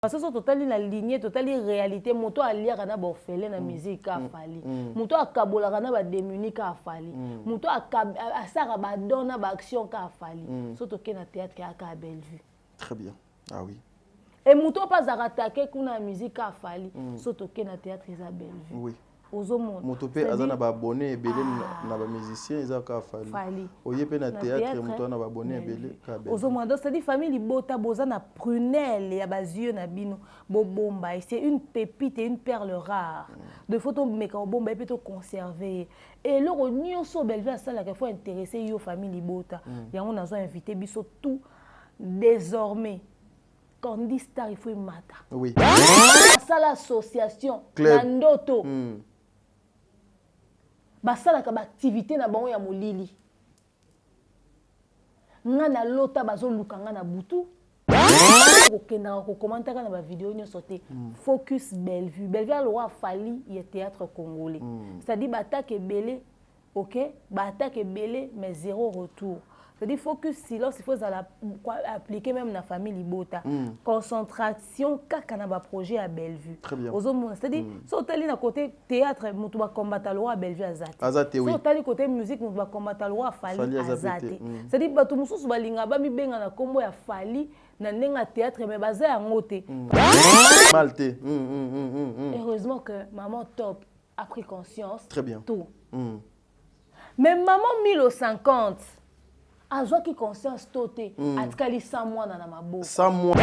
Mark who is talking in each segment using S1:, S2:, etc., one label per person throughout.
S1: Parce que total la lignée, total réalité, moto a lire na ba fele na musique a fali. Moto a kabola na ba démuni ka fali. Moto a sara ba dona ba action ka fali. Surtout que na théâtre ka a belle vue.
S2: Très bien. Ah oui.
S1: Et moto pas à attaquer kuna musique a fali. Surtout que na théâtre a belle vue.
S2: Oui.
S1: Moto
S2: pe azana ba abonné belé na ba musicien ils ka fali. Oye pe na théâtre moto na ba abonné belé ka belle.
S1: Ozomondo c'est dit famille libota bozana prunelle ya bazio na bino bobomba et c'est une pépite et une perle rare. De photo meka bomba et peut conserver. Et le nyonso belve ça la faut intéresser yo famille libota. Ya on a invité biso tout désormais. Candy Star il faut mata.
S2: Oui.
S1: Ça l'association Nandoto. Basala ka activité na bango ya molili. Ngana lota bazo lukanga na butu. Okenda ko commenter na ba vidéo nyo sauté. Focus Bellevue. Bellevue a loi fali y théâtre congolais. C'est-à-dire batak belé, OK? Batak belé mais zéro retour. C'est-à-dire focus silence il faut appliquer même na famille libota. Concentration kaka na ba projet à Bellevue.
S2: Très bien.
S1: C'est-à-dire so tali na côté théâtre mutu ba combattre loi à Bellevue azati.
S2: Azati oui.
S1: So tali côté musique mutu ba combattre loi fali azati. C'est-à-dire batu mususu balinga ba mi benga na kombo ya fali na nenga théâtre mais baza ya ngote.
S2: Malte.
S1: Heureusement que maman top a pris conscience.
S2: Très bien.
S1: Tout. Mais maman 1050 a joie qui conscience toté a tkali 100 mois na mabo
S2: 100 mois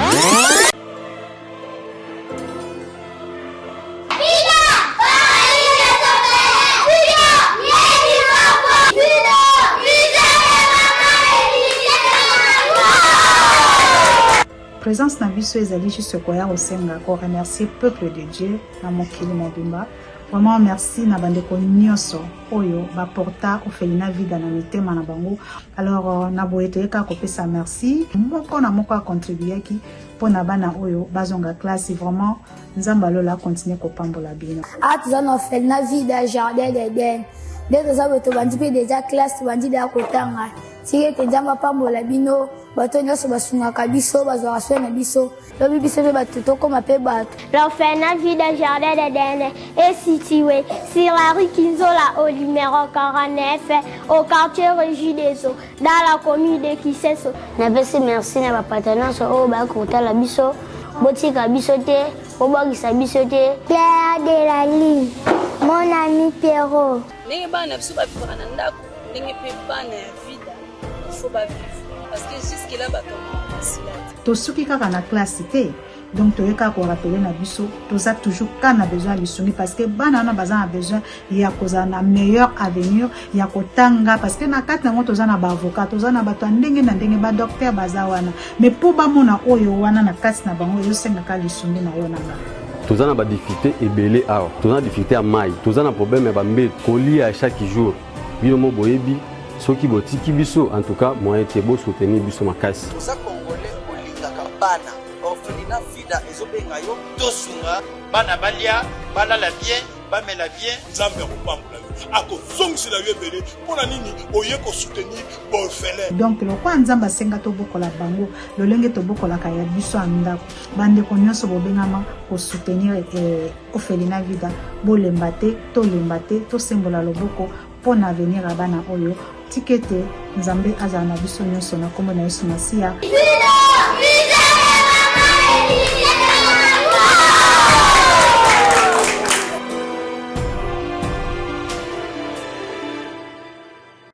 S3: présence na biso ezali juste koya osenga ko remercier peuple de Dieu na mokili mobimba. Vraiment merci na bandeko nyonso oyo ba porta ofelina vida na mitema na bango. Alors na boyeto eka kopesa merci moko na moko a contribuer ki pona bana oyo bazonga classe vraiment nzamba lola continuer ko pambola bino.
S4: Atuzana ofelina vida jardin d'Eden. Dès ça beto bandi pe déjà classe bandi da kotanga. Sike te nzamba pambola bino bato nyonso basungaka biso bazwaka soin na biso. Lobi biso pe bato tokoma pe bato.
S5: L'orphelinat vida jardin d'Eden est situé sur la rue Kinzola au numéro 49 au quartier Régie des Eaux dans la commune de Kiseso.
S6: Napesi merci na ba partenaires o ba kota la biso botika biso te o ba gisa biso te.
S5: Claire de la ligne mon ami Pierrot.
S7: Ndenge bana biso ba vivre na ndako ndenge pe bana ya vida il faut ba vivre parce que jusque là bato masilati.
S3: To suki kaka na classe te. Donc tu as qu'à rappeler na biso tout ça toujours quand on a besoin de soumis parce que bana na besoin il y a cause na meilleur avenir il y a kotanga parce que na kati na moto za na ba avocat to za na bato ndenge na ndenge ba docteur bazawana mais pour ba mona oyo wana na kati na bango yo senga ka lisumi na yo na ba
S8: tous na ba difficulté ebele awa tous na difficulté à mai tous na problème ba mbe colis à chaque jour bino mo boyebi soki botiki biso en tout cas moyen te bo soutenir biso makasi
S9: pour ça congolais olingaka bana orphelinat vida ezobenga yo tosunga bana balia balala bien bamela bien nzambe akopambola yo akozongisela yo ebele mpona nini oye kosoutenir baorphelin.
S3: Donc lokwa nzambe asenga tobokola bango lolenge tobokolaka ya biso ya ndako bandeko nyonso bobengama kosoutenir orphelinat vida bolemba te tolemba te tosembola loboko mpona avenir ya bana oyo tikete nzambe azala na biso nyonso na kombo na yesu masiya.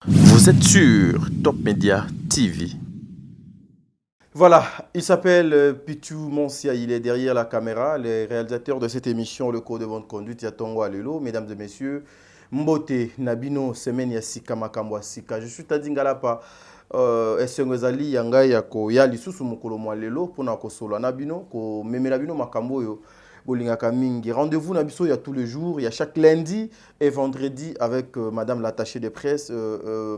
S2: Vous êtes sur Top Media TV. Voilà, il s'appelle Pichu Monsia, il est derrière la caméra, le réalisateur de cette émission, Le Code de Bonne Conduite, Yatongo Alelo. Mesdames et messieurs, Mbote, Nabino, Semen Yassika Makambo Sika. Je suis Tadingalapa, Essengozali, Yanga Yako, Yali Susu Mokolo Mwalelo, Pona Kosolo, Nabino, Ko Memelabino Makambo Yo. Rendez-vous Nabiso, il y a tous les jours, il y a chaque lundi et vendredi avec Madame l'attachée de presse,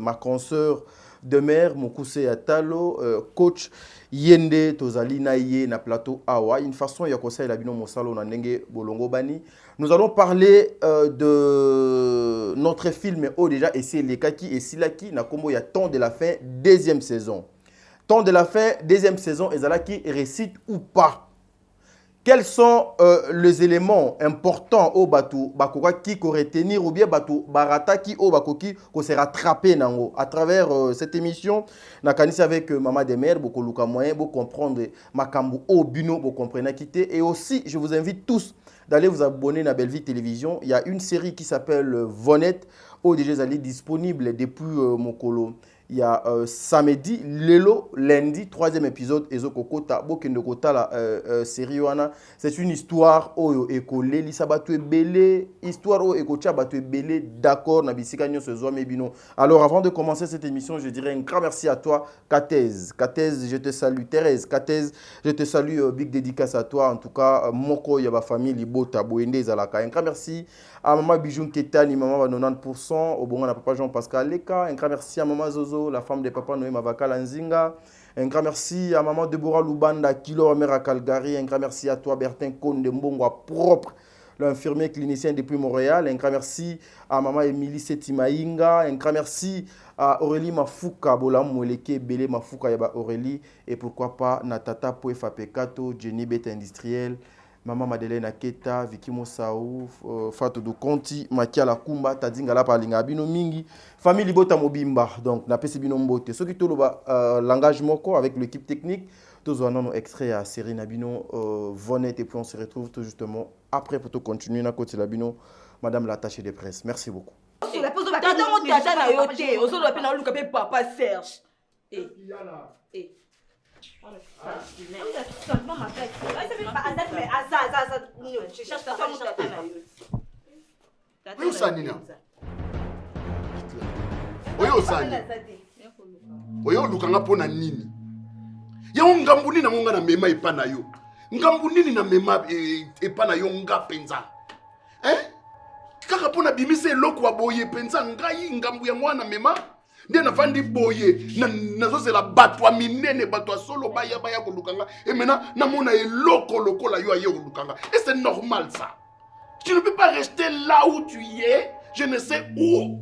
S2: ma consoeur de mère, Mokuse Atalo, coach Yende Tozali Naye na plateau Awa. Une façon, il y a conseil la bino Mosalo Nandenge Bolongo Bani. Nous allons parler de notre film Oh déjà et c'est les Kaki et Silaki na combo il y a Temps de la fin deuxième saison. Temps de la fin deuxième saison et Zalaki récite ou pas. quels sont les éléments importants au bateau bakoka qui ko retenir ou bien bateau barata qui au bakoki ko se rattraper nango à travers cette émission na kanisi avec Maman des Mères beaucoup luka moyen pour comprendre makambu au bino pour comprendre quitter et aussi je vous invite tous d'aller vous abonner à Belle Vie Télévision. Il y a une série qui s'appelle Vonette au déjà disponible depuis Mokolo. Il y a samedi, lelo, lundi, 3e épisode, Ezokokota, Bokendokota, la série wana. C'est une histoire où écolé, l'isabatu est belé, histoire où écocha batu est belé, d'accord, nabisika nyo se zoame bino. Alors avant de commencer cette émission, je dirais un grand merci à toi, Katez. Katez, je te salue. Thérèse, Katez, je te salue, big dédicace à toi. En tout cas, Moko, yaba famille, Libota, Boende, Zalaka. Un grand merci à Maman Bijoun Ketani, Maman 90%, au bon à Papa Jean-Pascal Leka. Un grand merci à Maman Zozo, la femme de Papa Noé Mavaka Lanzinga. Un grand merci à Maman Deborah Lubanda, Kilo Mère à Calgary. Un grand merci à toi, Bertin Konde Mbongwa propre, l'infirmier clinicien depuis Montréal. Un grand merci à Maman Émilie Setimainga. Un grand merci à Aurélie Mafuka, Bolam Mweleke, Bele Mafuka Yaba Aurélie. Et pourquoi pas Natata Poefa Pekato, Jenny Bête Industrielle. Maman Madeleine Aketa, Vicky Mosaou, Fatou Conti, Makia Lakumba, Tadinga la Palinga Bino Mingi, famille Libota Mobimba. Donc, na pesi bino mbote. Ce qui est l'engagement avec l'équipe technique, tous on a nos extraits à série Nabino, Vonette, et puis on se retrouve tout justement après pour tout continuer na côté Labino, Madame l'attachée de presse. Merci beaucoup.
S7: Papa Serge.
S9: Oyo lukanga pona nini? Ya ngambu nini na monga na mema epana yo? Ngambu nini na mema epana yo nga penza? Kaka pona bimise eloko wa boye penza ngai ngambu ya mwana mema? Nde na fandi boye na zo la batwa minene batwa solo baya ko lukanga et maintenant na mona eloko lokola yo aye ko lukanga et c'est normal ça. Tu ne peux pas rester là où tu es, je ne sais où.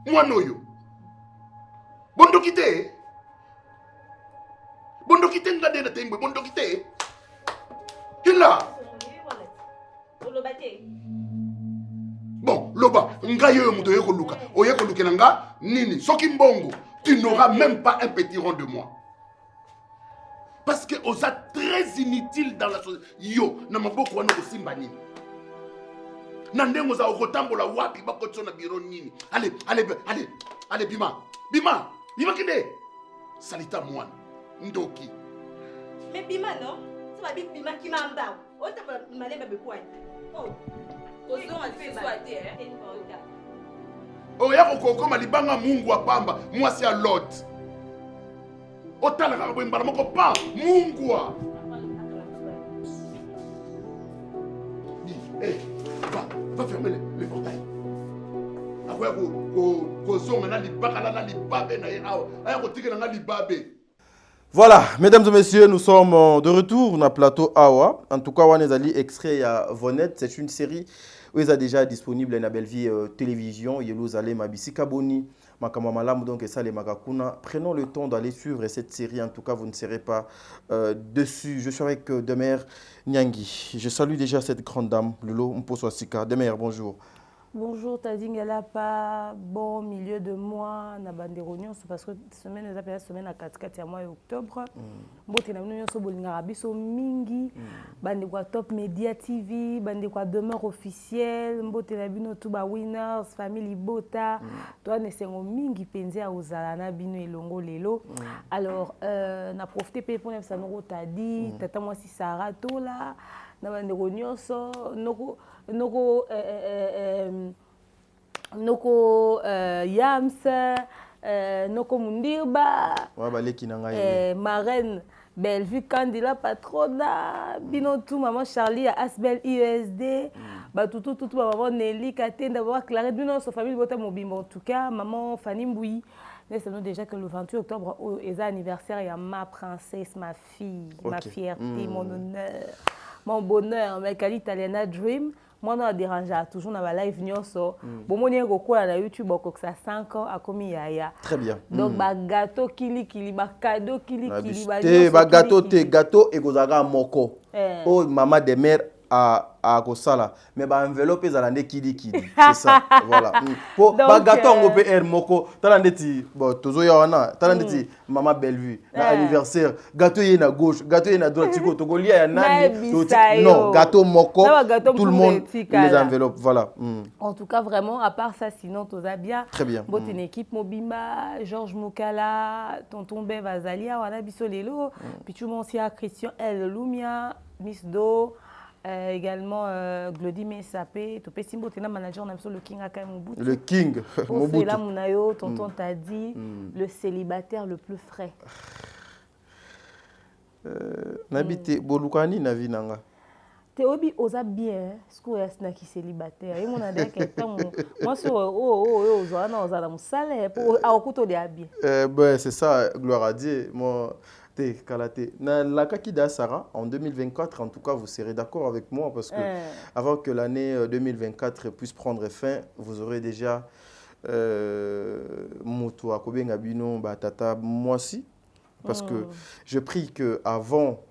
S9: Moi noyo. Bondo kite ngade na tembe bondo kite. Hila. Bon, loba, nga yo muto yeko luka. Oyeko luka nga nini? Soki mbongo, tu n'auras même pas un petit rond de moi. Parce que osa très inutile dans la société. Yo, na maboko wana ko simba nini? Na ndengo za okotambola wapi bakotso na biro nini? Allez, bima kide. Salita mwana. Ndoki.
S10: Mais bima non? Ça va bima ki mamba. O ta ba malemba be kwani. Oh.
S9: Oya kokoma libanga Mungu apamba mwasi ya Lot. Otala ka bwembala moko pa Mungu wa. Va fermer les portails. Akoya ko zonga na libaka na libabe na yao. Aya ko tikela na libabe.
S2: Voilà, mesdames et messieurs, nous sommes de retour dans le plateau Awa. En tout cas, on a extrait à Vonette. C'est une série où ils sont déjà disponible dans Belle Vie Télévision. Yelouzalem Abisika Boni, Makamamalam, donc et ça les Makakuna. Prenons le temps d'aller suivre cette série. En tout cas, vous ne serez pas dessus. Je suis avec Demer Nyangi. Je salue déjà cette grande dame, Lolo Mposwasika. Demer, bonjour.
S1: Bonjour, Tading, elle n'a pas bon milieu de mois na banderonion, c'est parce que semaine nous appelle semaine à 4 mois et octobre. Bon, tu n'as pas so bolinga biso mingi, bande quoi Top Media TV, bande quoi demeure officielle, bon tu n'as bino tout ba winners, famille Bota, toi ne sengo mingi penzi a ozala na bino elongo lelo. Alors na profité pour ne ça nous tadi, tata moi si Sarah to là, na banderonion so noko Yams, noko Mundirba, marraine Bellevue Candila Patrona, Binotou, maman Charlie à Asbel IESD, tout maman Nelly Katenda, Clarette, Bino, sa famille Bota Mobimbo en tout cas, maman Fanny Mbouyi. Mais c'est déjà que le 28 octobre, est anniversaire, il y a ma princesse, ma fille, ma fierté, mon honneur. Mon bonheur, ma qualité italienne Dream, moi on a dérangé toujours dans la live nyonso bon mon yego quoi na YouTube ko ça 5 ans a commis yaya
S2: très bien
S1: donc ba gâteau kili ba cadeau kili
S2: ba gâteau et gozaga moko oh maman de mère à Kosala mais ba enveloppe za lande kili c'est ça voilà pour ba gâteau on peut air moko talande ti bon tozo ya wana talande ti maman Bellevue na anniversaire gâteau y na gauche gâteau y na droite tiko to golia ya nani non gâteau moko tout le monde les enveloppes voilà
S1: en tout cas vraiment à part ça sinon toza bien
S2: très bien
S1: bon une équipe Mobimba Georges Moukala tonton Bev Azalia wana biso lelo Pichu Monsia Christian El Lumia Miss Do également Glody Messapé to Pessimbo tena manager on a le King Akai Mobutu
S2: le King
S1: Mobutu là munayo tonton t'a dit le célibataire le plus frais
S2: nabité bolukani na vie nanga
S1: te obi oza bien sco ya sna qui célibataire et mon ande quelqu'un moi sur oza na oza la musale pour akuto de bien
S2: ben c'est ça gloire à Dieu moi Kalate. La Kakida Sarah, en 2024, en tout cas, vous serez d'accord avec moi parce que avant que l'année 2024 puisse prendre fin, vous aurez déjà Moto Akobenga Bino Batata Moisi. Parce que je prie que avant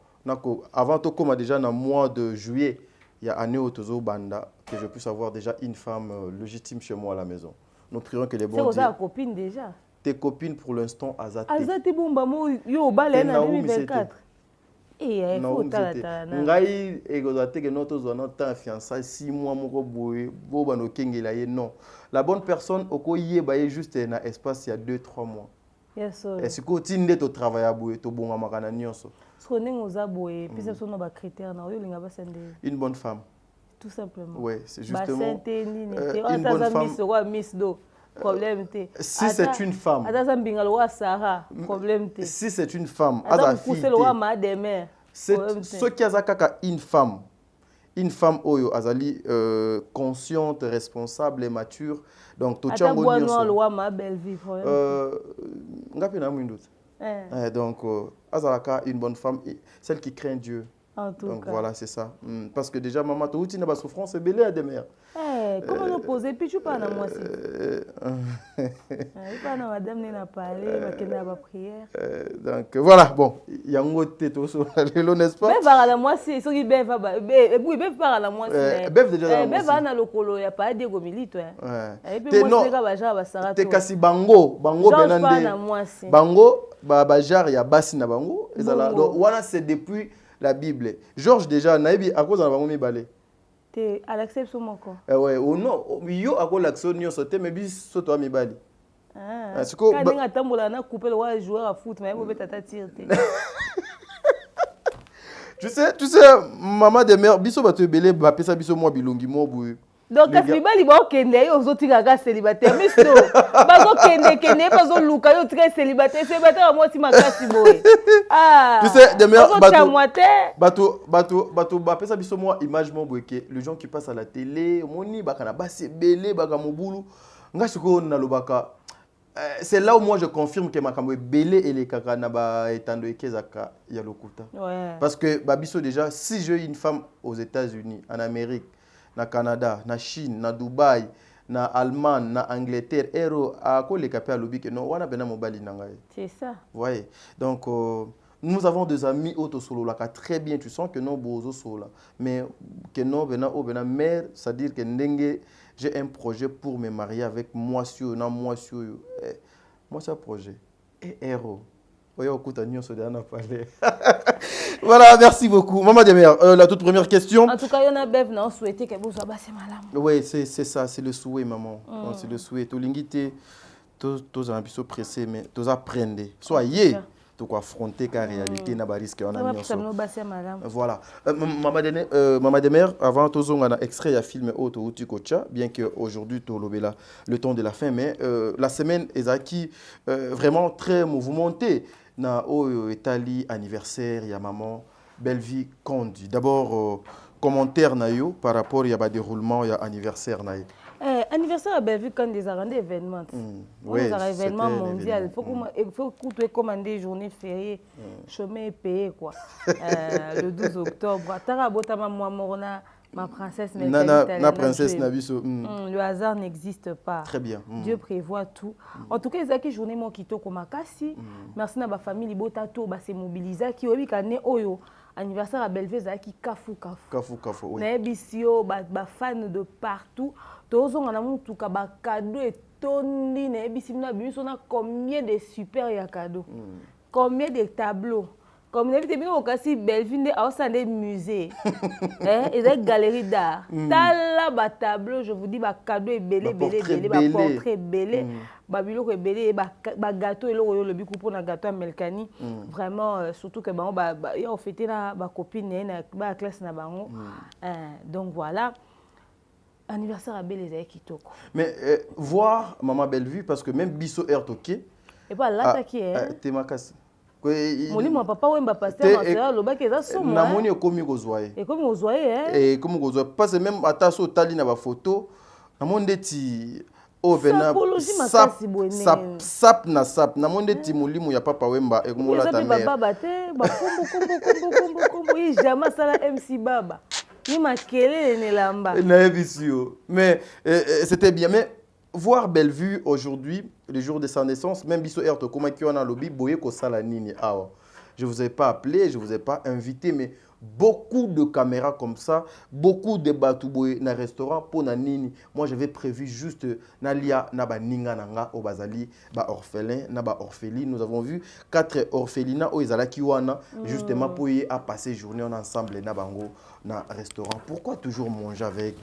S2: Tokoma déjà dans le mois de juillet, il y a année Otozo Banda, que je puisse avoir déjà une femme légitime chez moi à la maison. Nous prions que les bons
S1: dieux... C'est copine déjà.
S2: Tes copines pour l'instant Azate.
S1: Azate bomba mo yo balé na 2024. Eh faut tala.
S2: Ngai egozate que notre zone temps fiançailles 6 mois moko boye bo bano kengela ye non. La bonne personne okoyé baye juste na espace il y a 2-3 mois.
S1: Yes.
S2: Est-ce que tinde to travailler boye to bonga makana nyonso.
S1: Ce n'est oza boye puis ça sont ba critères na yo linga ba sende.
S2: Une bonne femme.
S1: Tout simplement.
S2: Ouais, c'est justement
S1: une bonne femme. Miss Do. Problème t.
S2: Si c'est une femme. Si c'est une femme, ce qui a une femme oyo azali consciente, responsable et mature. Donc tout ça donc azalaka une bonne femme, celle qui craint Dieu. Donc voilà, c'est ça. Parce que déjà, maman, tu as une souffrance, c'est belé à des mères.
S1: Comment nous poser? Puis tu parles à moi aussi. Il parle à madame, n'a pas parlé, il n'a pas prière.
S2: Donc voilà, bon, il y a un autre této sur le n'est-ce pas?
S1: Bev parle à moi, c'est ce qui Bev va. Oui, Bev parle à moi.
S2: Bev déjà.
S1: Bev va dans le colo, il n'y a pas de gomilito.
S2: Et puis moi, c'est kasi bango benande. Bango, bajar, il y a bassi na bango. Donc voilà, c'est depuis la Bible. Georges déjà, naïbi à cause de la bango mi balé.
S1: T'es à l'acception mon corps.
S2: Ouais, ou non, yo à cause de l'action ni on sauté mais bis soto mi balé.
S1: Ah. C'est quoi? Quand on a tambola na couper le roi joueur à foot, mais vous pouvez tata tirer.
S2: Tu sais, maman de mère, biso ba te belé, ba pesa biso moi bilongi mo boue.
S1: Donc quand tu vas libre kende aux autres gaga célibataire mais so bazo kende bazo luka yo très célibataire moi si makasi boy ah
S2: tu sais de mère bato ba pesa biso moi image mo boyeke les gens qui passent à la télé moni bakana ba se belé baka mobulu nga siko na lobaka c'est là où moi je confirme que makambo est belé et les kaka na ba etando ekezaka ya lokuta parce que babiso déjà si j'ai une femme aux États-Unis en Amérique na Canada, na Chine, na Dubaï, na Allemagne, na Angleterre, ero a ko le capé à lobby que non, wana bena mobali nangai.
S1: C'est ça.
S2: Ouais. Donc nous avons des amis auto solo là très bien, tu sens que non bozo solo mais que non bena mère, c'est-à-dire que ndenge j'ai un projet pour me marier avec moi sur moi c'est un projet. Et ero voilà, merci beaucoup. Maman Demir, la toute première question.
S1: En tout cas, il y en a Bev, non, souhaité que vous soyez madame.
S2: Oui, c'est ça, c'est le souhait, maman. C'est le souhait. Tu l'ingité, tous un peu pressé, mais tous apprendre. Soyez, tu quoi affronter la réalité, n'a pas risque. Voilà. Maman Demir, avant tous on a extrait un film auto Kocha, bien que aujourd'hui tu l'obéla le temps de la fin, mais la semaine est acquis vraiment très mouvementée. Na Italie anniversaire ya maman Bellevue Kondi. D'abord commentaire na yo par rapport ya ba déroulement ya anniversaire na.
S1: Anniversaire à Bellevue Kondi des arrêts d'événements. Oui, un événement mondial. Il faut que tu commander journée fériée. Chemin est payé quoi. Le 12 octobre. Tara botama moi morona Ma princesse
S2: na princesse Nabiso.
S1: Le hasard n'existe pas.
S2: Très bien.
S1: Dieu prévoit tout. En tout cas, ezaki journée mo kitoko makasi. Merci na ba famille libota to ba se mobiliser ki obi kané oyo anniversaire à Bellevue ezaki kafu.
S2: Oui.
S1: Na ebisio ba fan de partout. Tozonga na mutuka ba cadeau et tondi na ebisi na biso na combien de super ya cadeau. Combien de tableaux. Comme vous avez vu, au Bellevue, il y a musée. Il y a une galerie d'art. Dans le tableau, je vous dis, il cadeau est belé, portrait belé, babilo est belé, gâteau et le but pour un gâteau américain. Vraiment, surtout que il a fêté ma copine, la classe na bango. Donc voilà. Anniversaire à Bellevue qui toko.
S2: Mais voir Maman Bellevue, parce que même Bisso est toqué.
S1: Et pas là, qui est.
S2: T'es ma casse.
S1: Mon papa ou mba pasteur ma le bac eza somo
S2: na moni ekomi kozwaye
S1: ekomi kozwaye
S2: et comme kozwaye parce que même ataso tali na ba photo na monde ti o vena sap na monde ti mulimu ya papa wemba ekomola ta mère
S1: baba te ba kombo yi jamais sala MC baba ni makele ne lamba
S2: na ebisio mais c'était bien mais voir Bellevue aujourd'hui, le jour de sa naissance, même Bisso Erto, comme qui on a lobby, boye ko sala nini. Je vous ai pas appelé, je vous ai pas invité, mais beaucoup de caméras comme ça, beaucoup de bateaux boye na restaurant pour na nini. Moi j'avais prévu juste nalia na ba ninga nanga au bazali ba orphelin na ba orpheline. Nous avons vu 4 orphelinats au izala kiwana justement pour y à passer journée ensemble na bango na restaurant. Pourquoi toujours manger avec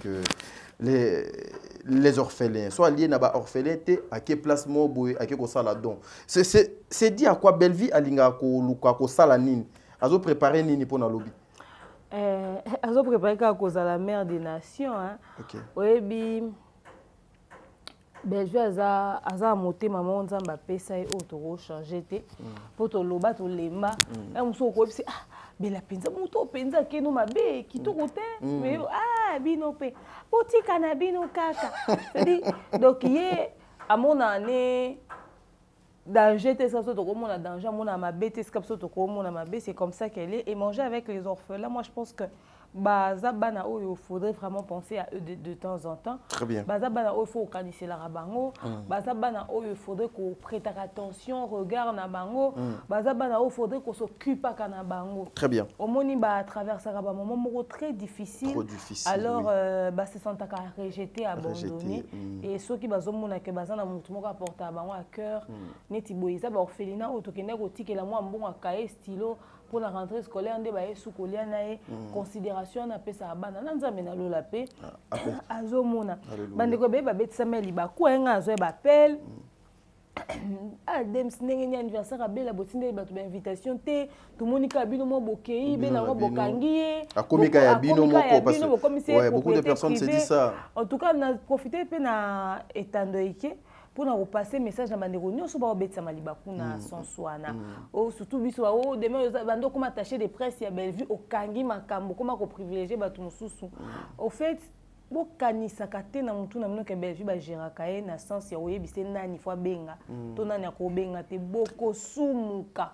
S2: les orphelins, soit liés à orphelin, à quelle place moboy, à quel saladon. C'est dit à quoi Bellevue alinga ko luka ko salanine. Azo préparer nini pour na lobby.
S1: Azo préparer ka cause à la mère des nations hein.
S2: OK.
S1: Oyebi Bellevue aza monter maman nzamba pesa et auto changer té pour to loba to lemba. Et muso ko bisi bela penza muto penza ke no mabe kitoko te mais bino pe botika na bino kaka donc yé à mon année danger te ça to comme on a danger mon a mabe te skap to comme on a mabe c'est comme ça qu'elle est et manger avec les orphelins moi je pense que Bazabana il faudrait vraiment penser à eux de temps en temps.
S2: Très bien.
S1: Bazabana il faut organiser la rabango. Bazabana il faudrait qu'on prête attention, regarde na bango. Bazabana il faudrait qu'on s'occupe à na bango.
S2: Très bien.
S1: Au moni ba traverser un moment très difficile.
S2: Trop difficile.
S1: Alors se sentent rejeté, abandonné et ceux qui bazomona que bazana mutu moko apporter à bango à cœur. Neti boiza ba orphelinat otokende ko tikela moi mbongo akaye stylo pour la rentrée scolaire ndé ba yesu kolia nae considération na pesa bana na nzambe na lola pe azomona bandeko be ba betisa meli ba ko nga azo ba appel dem snenge ni anniversaire abela botinde ba to invitation te to monika bino mo bokei be na mo bokangiye
S2: akomika ya bino moko parce que ouais beaucoup de personnes se disent ça.
S1: En tout cas on a profité pe na etandoike pour nous repasser message na bandeko nyonso ba obetisa maliba kuna sonswana surtout biso demain bando comme attaché de presse ya Bellevue au kangi makambo comme ko privilégier batu mususu au fait bo kanisa kate na mutu na mino ke Bellevue ba geraka e na sens ya oyebise nani fois benga to nani ko benga te boko sumuka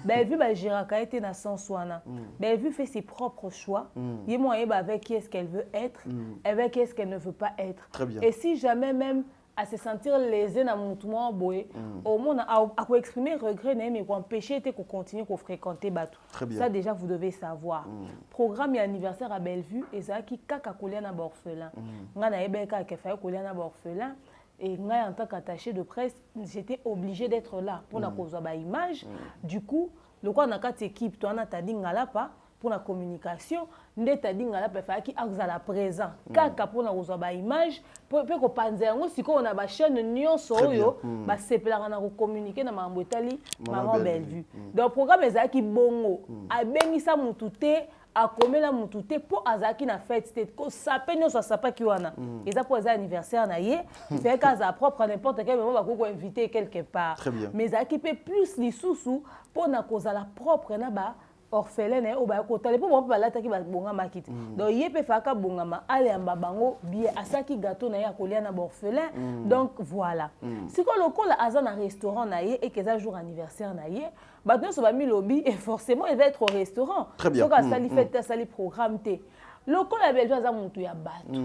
S1: Bellevue ba geraka te na sens wana Bellevue fait ses propres choix yé moi avec qui est-ce qu'elle veut être avec qui est-ce qu'elle ne veut pas être et si jamais même à se sentir lésé dans mon tour boy au monde à exprimer regret mais pour empêcher qu'on continue qu'on fréquenter bateau ça déjà vous devez savoir programme et anniversaire à Bellevue et ça qui kaka kolia na orphelin nga na ebeka ke fa kolia na orphelin et nga en tant qu'attaché de presse j'étais obligé d'être là pour na cause ba image du coup le quoi na quatre équipe toi na ta dingala pas pour la communication ndeta dingala pe fa ki axala présent kaka pour na cause ba image pour ko panza yango siko on a ba chaîne nyonso oyo ba sepelaka na ko communiquer na mambo etali Maman Bellevue donc programme ezaki bongo abengisa mutu te akomela mutu te po azaki na fête te ko sapé nyonso sapaki wana eza po za anniversaire na ye il fait kaza propre n'importe quel moment ba ko inviter quelque part mais azaki pe plus lisusu po na kozala propre na ba orphelin ne oba ko tale po ba lata ki ba bonga makiti donc yepe faka bonga ma ale amba bango bien asaki gâteau na ya kolia na orphelin donc voilà si ko lokola azana restaurant na ye et que ça jour anniversaire na ye ba donc so ba mi lobby et forcément il va être au restaurant
S2: donc
S1: à sali fête à sali programme té lokola Bellevue aza mutu ya bato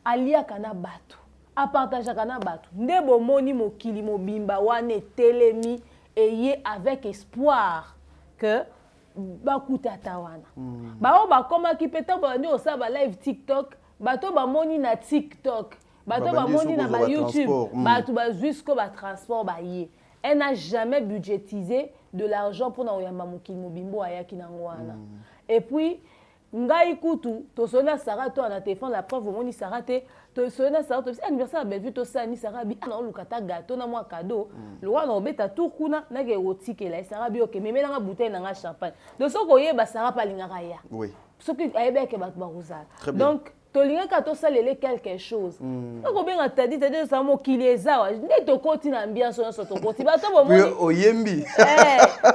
S1: aliaka na bato apartageaka na bato nde bomoni mokili mobimba wana etelemi eye avec espoir que bakutata wana bao bakomaki mpe ntango bandi osala balive TikTok bato bamoni na TikTok bato bamoni na baYouTube bato bazwisko batransport baye. Elle n'a jamais budgétisé de l'argent pour naoyamba mokili mobimbo ayaki nango wana. Et puis ngai kutu tosona Sarah to na téléphone la preuve moni Sarah te tosona Sarah to anniversaire Bellevue to sani Sarah bi na lukata gâteau na moi cadeau le roi na obeta tout kuna na ke rotike la Sarah bi ok memela nga bouteille na nga champagne de soko yeba Sarah palingaka ya oui soki ayebeke bato barozala donc tolinga to salele quelque chose ko benga tadi ça mokili ezawa nde to koti na ambiance on so to koti bato bomoni
S2: oyembi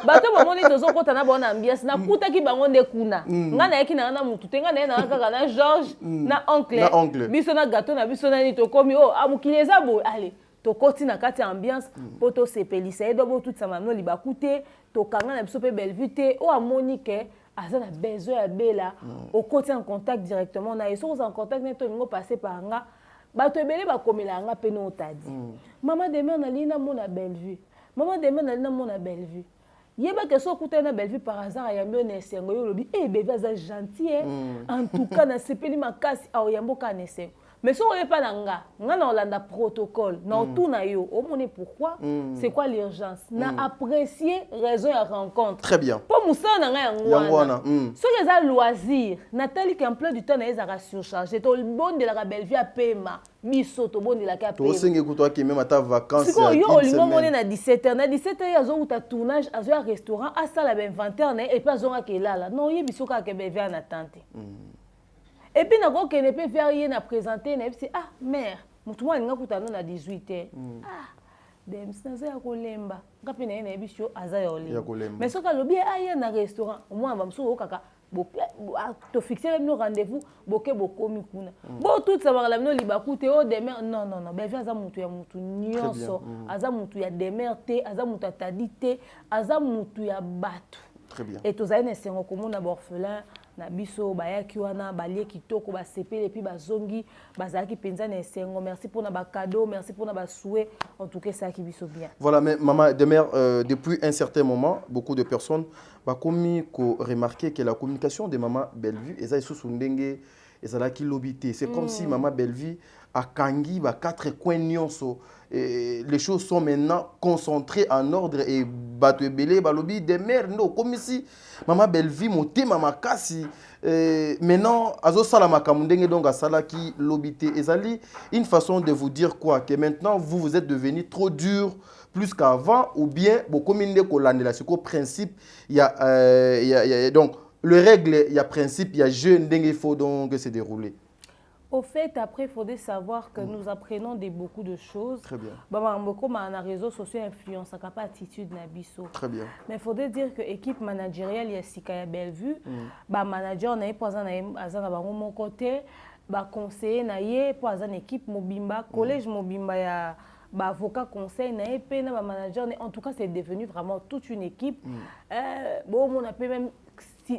S1: bato bomoni to zo kota na bona ambiance na kutaki bango nde kuna nga na yaki na mutu tenga na kaka na George na oncle biso na gâteau na biso na ni to komi amokili ezabo allez to koti na kati ambiance poto sepelisa edo bo tout ça mamno libakute to kanga na biso pe Bellevue te amoni ke aza na besoin ya bela au côté en contact directement na eso en contact neto ngo passer par nga bato ebele bakomela nga pe no tadi maman demain na lina mona Bellevue maman demain na lina mona Bellevue yeba ke so kuta na Bellevue par hasard ya mbio na esengo yo lobi bébé aza gentil en tout cas na sepeli makasi au yambo ka na esengo. Mais si on n'est pas dans le protocole, tout na yo, on sait pourquoi, c'est quoi l'urgence. Na apprécier raison à rencontre.
S2: Très bien.
S1: Pour moussa na ngwana. Ce que ça loisir, Nathalie qui en plein du temps na ezara surchargé, to le bon de la Bellevue à paiement, biso to bon de la cap.
S2: To singe kuto ki même ta vacances.
S1: Si ko yo olingo mone na 17h, na 17h yazo uta tournage, azo ya restaurant, asa la inventaire na et pas zonga ke là. Non, ye biso ka ke Bellevue na tante. Et puis, on ne peut faire rien à présenter. Ah, mère, je suis à 18h. Ah, je suis à Kolemba. Je suis à Kolemba. Mais si on a un restaurant, moi, je suis à fixer le rendez-vous, je suis à tout ça, je suis à demain. Non, non, non. Je suis à Nyonso. Je suis à Demerté. Je suis à Tadité. Je suis à Batou.
S2: Très bien.
S1: Et tous les gens qui sont orphelins. Na biso bayaki wana balie kitoko ba sepele puis bazongi bazaki penza na esengo. Merci pour na ba cadeau, merci pour na ba souhait. En tout cas ça qui biso bien.
S2: Voilà, mais maman Demer, depuis un certain moment, beaucoup de personnes ba komi ko remarquer que la communication de maman Bellevue eza sous ndenge ezala ki lobité. C'est comme si maman Bellevue a kangi ba quatre coins nyonso. Les choses sont maintenant concentrées en ordre et bato ebele balobi Demer no comme si maman Bellevue monté maman kasi maintenant azo sala makambo ndenge donc asala ki lobité ezali une façon de vous dire quoi que maintenant vous êtes devenu trop dur plus qu'avant ou bien beaucoup minde ko landela c'est quoi principe il y a donc le règle il y a principe il y a jeu ndenge il faut donc se dérouler.
S1: Au fait, après, il faudrait savoir que nous apprenons beaucoup de choses.
S2: Très bien.
S1: Beaucoup de réseaux sociaux influencent la attitude nabiso.
S2: Très bien.
S1: Mais il faudrait dire que l'équipe managériale, il y a Sikaya Bellevue, manager, n'a pas mon côté, conseiller, n'a pas une équipe Mobimba, collège Mobimba, il y a avocat conseil, n'a pas manager. En tout cas, c'est devenu vraiment toute une équipe. Bon, on a même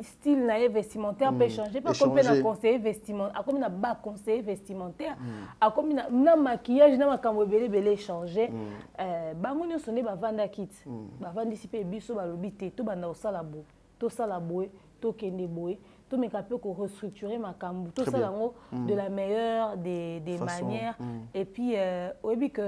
S1: style naïf vestimentaire peut changer pas comme un conseiller vestimentaire comme un bas conseiller vestimentaire comme un maquillage na makambo belé changer bango nyo sonné ba vanda kit ba vandi sipe biso ba lobité to banda osala bo to sala boé to kende boé to meka peu ko restructurer makambo to sala ngo de la meilleure des manières et puis obi que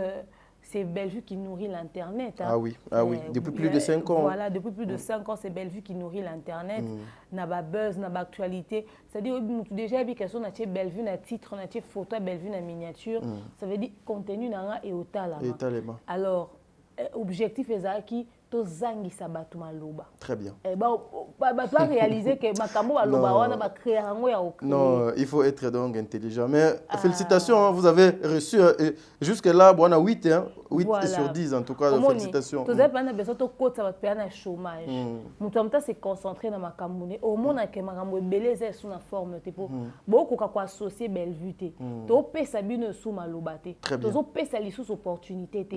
S1: c'est Bellevue qui nourrit l'Internet. Hein.
S2: Ah oui, depuis plus de 5 ans.
S1: Voilà, depuis plus de 5 ans, c'est Bellevue qui nourrit l'Internet. N'a pas buzz, n'a pas actualité. C'est-à-dire, déjà, il y a question de Bellevue, na titre, na photo, Bellevue, na miniature. Ça veut dire contenu na et otala. Alors, objectif est qui tozangi sabatu maloba.
S2: Très bien.
S1: Et bah pas réaliser que makambo maloba wana ba créer ngo ya okréer.
S2: Non, il faut être donc intelligent. Mais félicitations, hein, vous avez reçu jusque là on a 8 hein, 8 voilà. Sur 10 en tout cas. Félicitations.
S1: Tous les pas besoin to kota ba pena chômage. Mutu amta se concentrer na makambo ne au mona ke makambo beleza sous na forme te po. Beaucoup ka ko associer Bellevue te. To pesa bino sous maloba te. To zo pesa li sous opportunité te.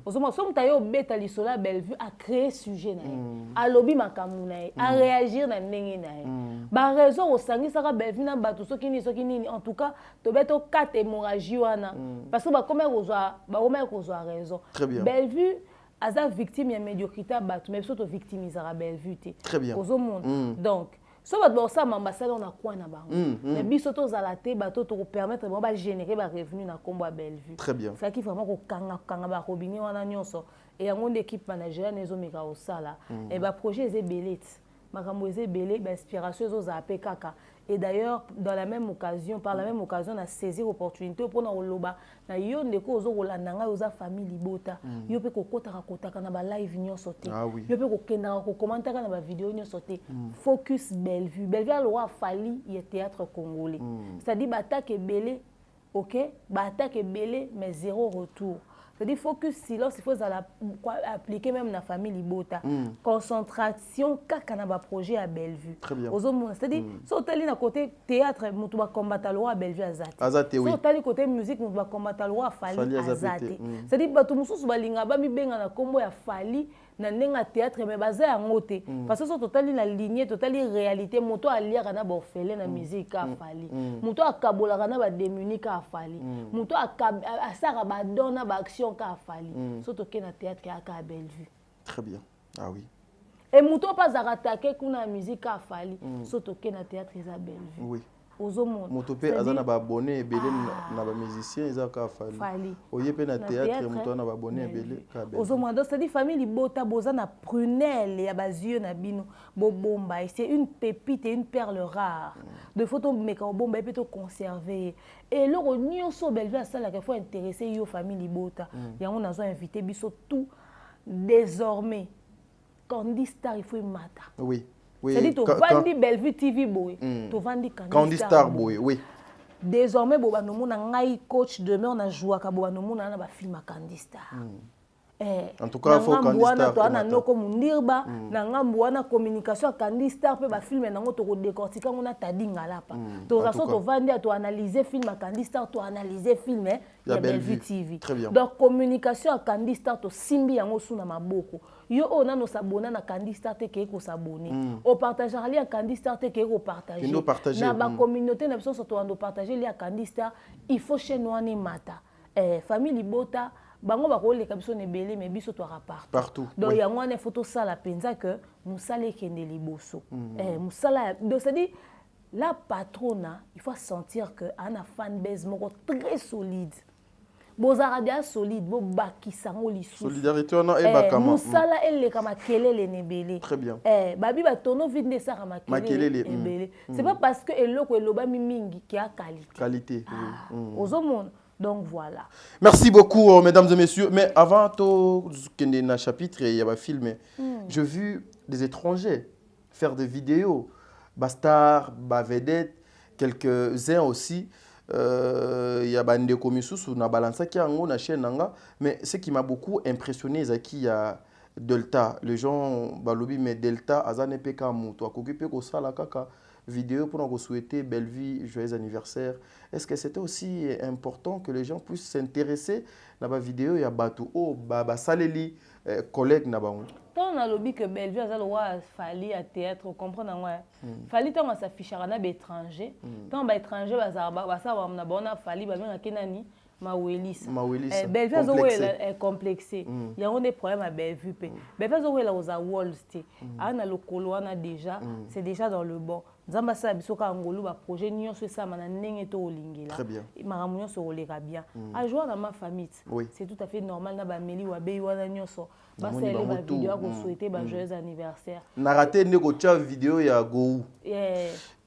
S1: Ozoma somme tayo beta li sola Bellevue créer sujet na ye alobi makambo na ye réagir na ndenge na ye ba raison osangisaka Bellevue na bato soki nini en tout cas tobeto 4 hémorragie wana parce que ba comment kozwa raison Bellevue aza victime ya médiocrité bato mais biso to victimisera Bellevue te ozo monde donc so bato basala ambassade on a quoi na bango mais biso tozala te bato to permettre ba générer ba revenu na kombo ya Bellevue
S2: très bien
S1: ça qui vraiment ko kanga ba robini wana nyonso et yango d'équipe managériale nezo meka osala et ba projet ezebele makambo ezebele ba inspiration ezozala pe kaka. Et d'ailleurs, par la même occasion, on a saisi l'opportunité pour nous loba na yo ndeko ozo rolandanga oza famille libota yo pe kokota na ba live nyo sauté yo pe kokenda ko commenter na ba vidéo nyo sauté focus Bellevue a le roi fali il théâtre congolais c'est-à-dire batak ebele OK batak ebele mais zéro retour. C'est-à-dire focus silence, il faut appliquer même la famille Libota. Concentration, kaka na ba projet à Bellevue.
S2: Très bien.
S1: C'est-à-dire, si on est à côté théâtre, on va combattre le roi à Bellevue Azate.
S2: Azate, oui.
S1: Si on est à côté musique, on va combattre le roi à Fali Azate. C'est-à-dire, bato mususu balinga ba mi benga na kombo ya Fali na nenga théâtre mais basé en ngote. Parce que si on la lignée, totali réalité, moto a lire na ba orphelin na musique à Fali. Moto a kabola na ba démuni à Fali. Moto a sara ba dona ba action à Fali. Surtout qu'il y a un théâtre qui est à Bellevue.
S2: Très bien. Ah oui.
S1: Et Mouton pas à attaquer qu'on a musique à Fali. Surtout qu'il y a un théâtre qui est à Bellevue.
S2: Oui.
S1: Aux hommes.
S2: Mouton peut avoir un abonné et belé na ba musicien ils a qu'à Fali. Oye peut na théâtre Mouton na ba abonné et belé qu'à Bellevue.
S1: Aux hommes donc c'est dit famille libota boza na prunelle ya bazio na bino bobomba c'est une pépite et une perle rare. De photos meka bomba peut conserver. Et le rognon so Bellevue à ça là qu'il faut intéresser yo famille libota. Ya on a invité biso tout désormais Candy Star il faut mata.
S2: Oui.
S1: C'est-à-dire tu vandi Bellevue TV boy, tu vandi
S2: Candy Star boy, oui.
S1: Désormais boba no mona ngai coach demain on a joué ka boba no mona na ba film Candy Star.
S2: En tout cas, il faut Candy Star.
S1: To ana noko mundirba na ngambu wana communication Candy Star pe ba film nango to ko décortiquer ngona tadinga lapa. To raso to vandi to analyser film Candy Star to analyser film ya Bellevue TV. Donc communication Candy Star to simbi yango suna maboko. Yo on no s'abonner na Candy Star te ke ko s'abonner. O partager ali à Candy Star te ke ko partager. Na ba communauté na biso to ando partager li à Candy Star, il faut chez nous ani mata. Famille Libota bango ba ko le kabiso ne belé mais biso to partout. Donc il y a une photo ça la penza que musala kende liboso. Musala donc c'est dit la patrona, il faut sentir que ana fanbase moko très solide. Bozaradia solide, bo bakisango lisusu.
S2: Solidarité on a e bakama.
S1: Musala elle kama kelele nebele.
S2: Très bien.
S1: Babi ba tono vinde ça kama kelele nebele. C'est pas parce que eloko eloba mingi qui a qualité.
S2: Qualité.
S1: Ozomon. Donc voilà.
S2: Merci beaucoup mesdames et messieurs, mais avant tout na chapitre il y a un film j'ai vu des étrangers faire des vidéos, Bastard, Bavedette, quelques-uns aussi. Il y a Bande Komisusu na balança qui a na chaîne nanga, mais ce qui m'a beaucoup impressionné c'est qu'il y a Delta, les gens balobi mais Delta azane peka muto akokipe ko sala kaka vidéo pour nous souhaiter belle vie, joyeux anniversaire. Est-ce que c'était aussi important que les gens puissent s'intéresser à la vidéo ya batu oh ba saleli collègue na bango.
S1: Tant on a lobby que Bellevue a le roi Fali à théâtre, comprendre moi. Fali tant on s'affiche à na étranger, tant ba étranger ba ça na bona Fali ba benga kenani Mawelis. Bellevue est complexé. Il y a des problèmes à Bellevue. Bellevue est aux Walls. Ana le coloana déjà, c'est déjà dans le bon. Zambasa bisoka ngolu ba projet nyo so ça mana ndenge to olingela.
S2: Très bien.
S1: Maramunyo so oleka bien. A joindre dans ma famille. C'est tout à fait normal na ba meli wa bei wana nyoso. Ba c'est ba vidéo ko souhaiter ba joyeux anniversaire.
S2: Na raté ne ko tia vidéo ya go.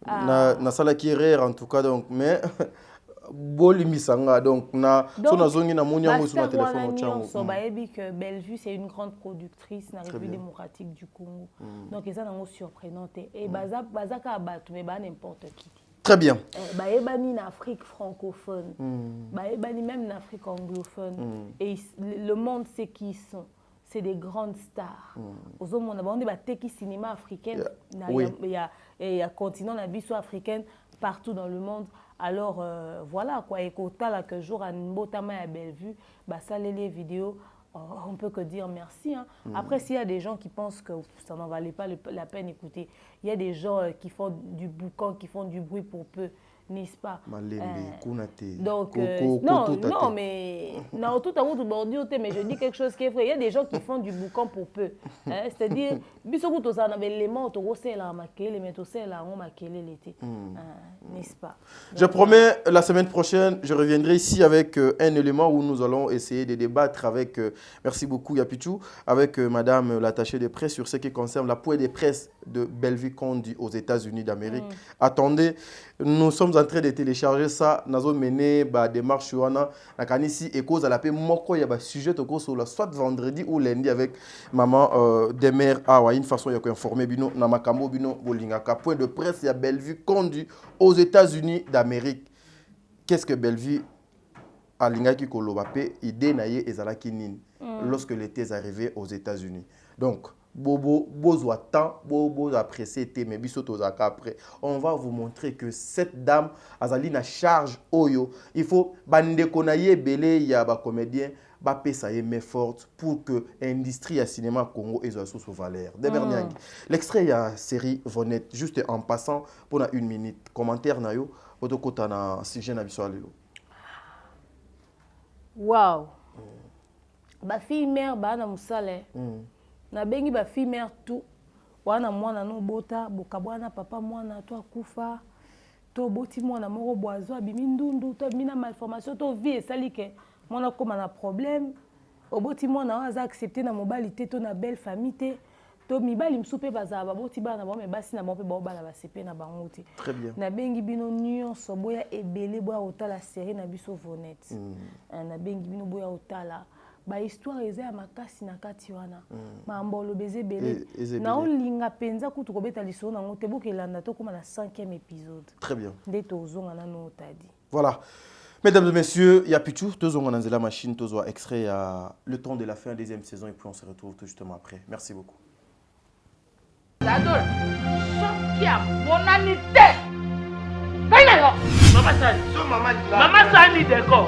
S2: Na sala qui rire en tout cas donc mais bolimisanga donc na so na zongi na monia mo sur ma téléphone au chango.
S1: So ba ebi que Bellevue c'est une grande productrice na République démocratique du Congo. Donc ça na surprenante et bazaka batu mais ba n'importe qui.
S2: Très bien.
S1: Ba ebani na Afrique francophone. Ba ebani même en Afrique anglophone et le monde sait qui ils sont. C'est des grandes stars. Aux hommes on a bandé ba teki cinéma africain il y a continent na biso africaine partout dans le monde. Alors voilà quoi, et que jour à Mbotama à Bellevue, bah ça les vidéos on peut que dire merci. Hein. Après, s'il y a des gens qui pensent que ça n'en valait pas la peine, écoutez, il y a des gens qui font du boucan, qui font du bruit pour peu, n'est-ce pas? Donc, non, mais non, tout à l'heure, mais je dis quelque chose qui est vrai. Il y a des gens qui font du boucan pour peu. Hein, c'est-à-dire, n'est-ce pas?
S2: Je promets, la semaine prochaine, je reviendrai ici avec un élément où nous allons essayer de débattre avec, merci beaucoup Yapichou, avec madame l'attachée de presse sur ce qui concerne la poêle de presse de Bellevue Condi aux États-Unis d'Amérique. Attendez, nous sommes en train de télécharger ça, nous avons mené des démarches sur Anna, et cause à la paix, il y a un sujet soit vendredi ou lundi avec maman des mères. Une façon de informer Bino, Namakambo Bino, Bolingaka, point de presse, il y a Bellevue Condi aux États-Unis d'Amérique. Qu'est-ce que Bellevue a l'ingaki kolobapé, idée naïe et zalakinin lorsque l'été est arrivé aux États-Unis. Donc, bobo temps, bobo apprécié mais bisoto zaka après. On va vous montrer que cette dame azali na charge oyo. Il faut bande konaye belé ya ba comédien ba pesa yeme forte pour que l'industrie à cinéma Congo ait sous valeur. L'extrait il y a série Vonette juste en passant pour une minute. Commentaire na yo otokota na sujet na biso alelo.
S1: Wow. Ba fille mère ba na musale. Na bengi ba fille mère tout. Wana mwana no bota bokabwana papa mwana to akufa. To boti mwana moko boazo abimi ndundu to mina malformation to vie salike. Mwana koma na problème. Oboti mwana aza accepter na mobalité to na belle famille. To mibali msupe bazaba boti bana ba me basi na ba pe ba bala ba sepe na bangote.
S2: Très bien.
S1: Na bengi bino nyonso boya ebele boya otala série na biso Vonette. Na bengi bino boya otala ba histoire eza ya makasi na kati wana. Mambolo beze belé. Na olinga penza kutu kobeta liso na ngote bokelanda to koma na 5e épisode.
S2: Très bien.
S1: Ndeto ozonga na no tadi.
S2: Voilà. Mesdames et messieurs, il y a Pichou, Tozonga dans la machine, Tozo extrait à le temps de la fin, deuxième saison, et puis on se retrouve tout justement après. Merci beaucoup.
S11: Zadol, Sokia, bonanité. Maman Sani, maman Sani d'accord.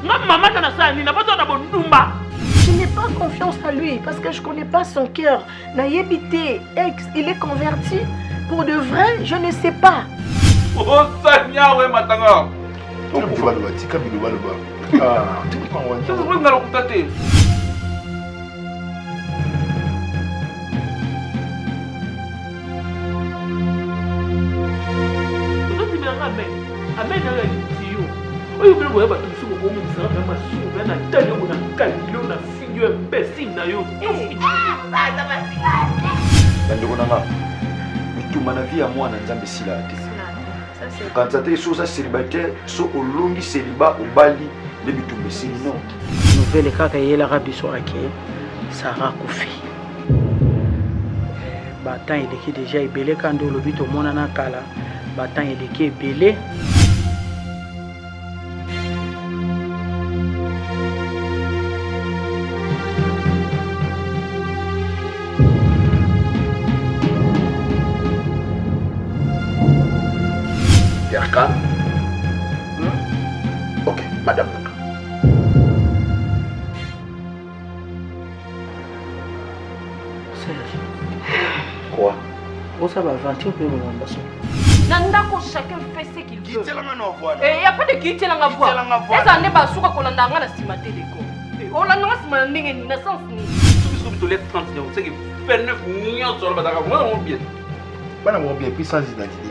S11: Maman Sani, n'a pas besoin d'avoir Ndumba.
S12: Je n'ai pas confiance à lui parce que je ne connais pas son cœur. Naïebité, ex, il est converti. Pour de vrai, je ne sais pas.
S11: Oh, Sanya, ouais, Matanga.
S9: Tu peux faire le tika biloba le bas. Ah, tu peux pas voir.
S11: Tu peux pas le contacter. Amen na litiyo. Oyo bino boya bato musuko ko misa na masuko na talo na kalilo na figure imbécile na yo. Bata basika.
S13: Ndeko nanga. Bituma na vie ya mwana nzambe sila ate. Quand ça t'est sur ça célibataire, so olongi célibat au bali de bitumbe sili non.
S12: Nouvelle kaka yela rabiso ake Sarah Koufi. Batan eleki déjà ebele kando lobito mona na kala. Batan eleki ebele.
S9: Ok, madame.
S12: Serge.
S13: Quoi?
S12: Où ça va aventure pour le moment?
S10: Nandako chacun fait ce qu'il veut.
S11: Et il n'y a pas de quitter la voix. Et ça n'est pas sûr qu'on a un simate de go. On a un simate de naissance. Tout ce que tu laisses 30 ans, c'est que 29 millions sur le badara. Moi, on bien.
S9: Bana mo bien puissance d'identité.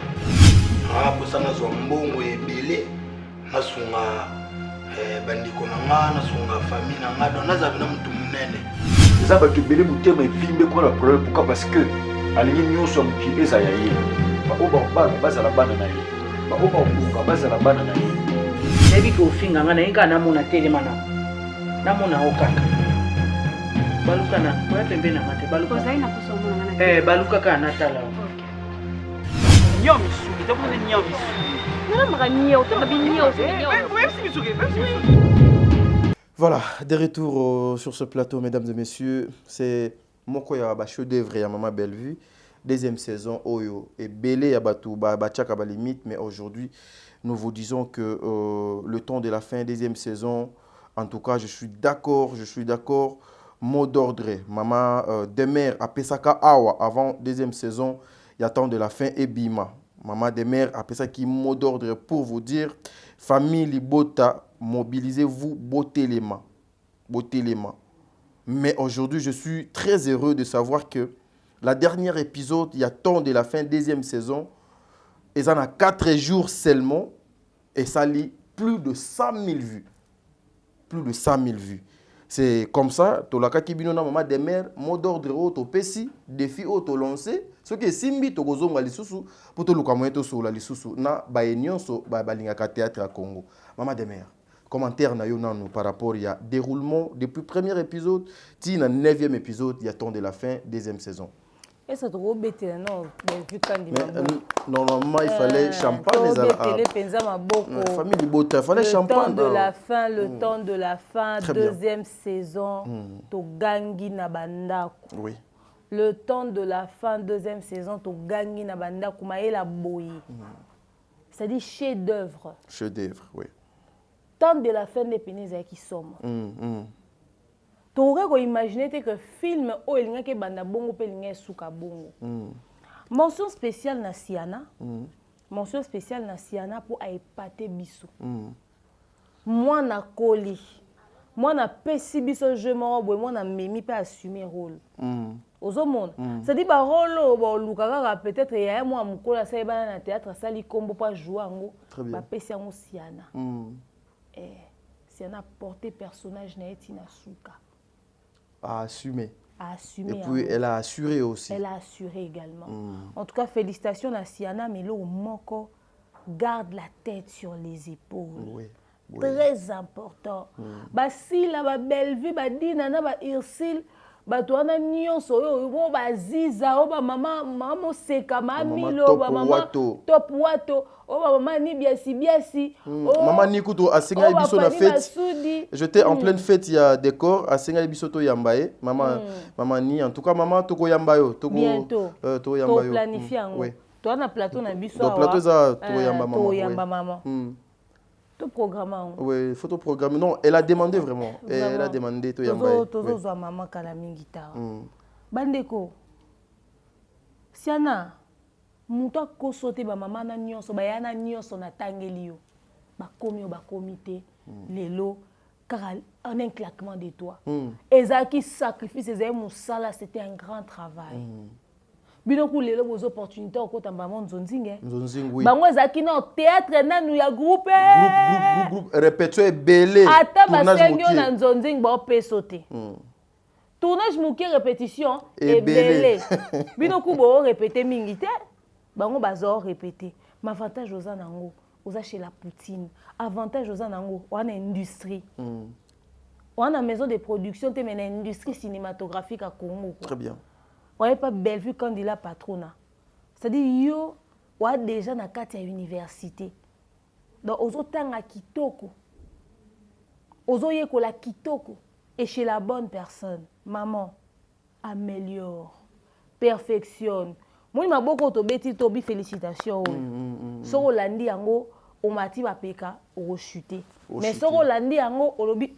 S9: Ah, pour ça na zo mbongo ebele na sunga bandiko na nga na sunga famille na nga donc naza bina mutu munene.
S13: Ça va te belé mutema evimbe ko la problème pourquoi parce que alingi nyonso mukile za yaye. Ba oba bana bazala bana na ye. Ba oba obuka bazala bana na ye.
S12: Nebi ko finga ngana inga na mona telema na mona okaka. Baluka na kwa pembe na mate baluka.
S10: Ko zaina kusomona ngana.
S12: Baluka ka na tala.
S2: Voilà, de retour sur ce plateau, mesdames et messieurs. C'est Mokoya chef d'œuvre à Maman Bellevue. Deuxième saison, Oyo et Belé Abatou, Bachaka limite. Mais aujourd'hui, nous vous disons que le temps de la fin, deuxième saison, en tout cas, je suis d'accord mot d'ordre. Maman Demer a Pesaka Awa avant deuxième saison. Il y a temps de la fin et Bima. Maman Demer a Pesaki mot d'ordre pour vous dire famille Libota, mobilisez-vous, bottez les mains. Bottez les mains. Mais aujourd'hui, je suis très heureux de savoir que la dernière épisode, il y a temps de la fin deuxième saison. Et ça a 4 jours seulement. Et ça lit plus de 100 000 vues. Plus de 100 000 vues. C'est comme ça, tolaka kibino na maman Demer, mot d'ordre auto pesi, défi auto lancé. Ce qui est simbi to gozonga lisusu pour to luka moyeto so la lisusu na ba enyonso ba balingaka théâtre à Congo. Maman Demer, commentaire na yo nanu par rapport il y a déroulement depuis premier épisode, ti na 9e épisode, il y a temps de la fin deuxième saison.
S1: Et ça trop bête non, vu quand
S2: normalement il fallait champagne famille Libota, il fallait champagne.
S1: Le temps de la fin, le temps de la fin, deuxième saison, to gangi na bandako.
S2: Oui.
S1: Le temps de la fin, deuxième saison, to gangi na bandako maela boyi. C'est-à-dire chef-d'œuvre.
S2: Chef-d'œuvre, oui.
S1: Temps de la fin des pénis qui sommes. Tu aurais imaginé que film o elinga ke banda bongo pe elinga suka bongo. Mention spéciale na Siana. Mention spéciale na Siana pour épater biso. Moi na koli. Moi na pesi biso je mo boy moi na memi pe assumer rôle. Ozo monde. Ça dit ba rôle ba lukaka peut-être ya moi mukola sa ba na théâtre sali kombo pa jouer ngo. Ba pesi ngo Siana. Siana porté personnage na etina suka.
S2: A assumé.
S1: A assumé.
S2: Et puis elle a assuré aussi.
S1: Elle a assuré également. En tout cas, félicitations à Siana, mais là, au Moko, garde la tête sur les épaules.
S2: Oui.
S1: Très important. Bah si la ba belle vie, bah dina na ba irsil, bah toi na nyonso yo ba ziza, ba maman seka mamilo, ba maman top wato. Oh maman ni biasi.
S2: Maman ni kuto asenga biso na fête. J'étais en pleine fête, il y a des corps asenga biso to yambaye. Maman ni en tout cas maman toko yambayo, toko to yambayo.
S1: To planifier ngo. Toi na plateau na biso.
S2: Donc plateau za to yamba maman.
S1: To yamba maman. Tout programme.
S2: Oui, photo programme. Non, elle a demandé vraiment. Elle a demandé to yambaye.
S1: Tozo zo maman kala mingitar. Bandeko. Siana. Muta ko sote ba mama na nyonso ba yana nyonso na tangeli yo ba komite lelo car en un claquement de doigts ezaki sacrifice ezai musala, c'était un grand travail bino ku lelo vos opportunités au kota mbamo nzonzinge
S2: oui
S1: bango ezaki na théâtre nanu ya groupe
S2: répétition belé
S1: ata basengyo na nzonzinge ba pesote tournage muke répétition et belé bino ku bo répéter mingi te bango bazo répéter l'avantage aux anango aux chez la poutine avantage aux anango on a industrie on a maison de production te mais industrie cinématographique à Congo
S2: très bien
S1: on est pas belle vue quand il a patrona c'est-à-dire yo on a déjà na kati ya université donc ozo tanga kitoko ozo yekola kitoko et chez la bonne personne maman améliore perfectionne. Moi, je beaucoup de bêtises, tobi félicitations. Si on l'a dit, on m'a dit peka, on chuté. Mais si on l'a dit, on lobby,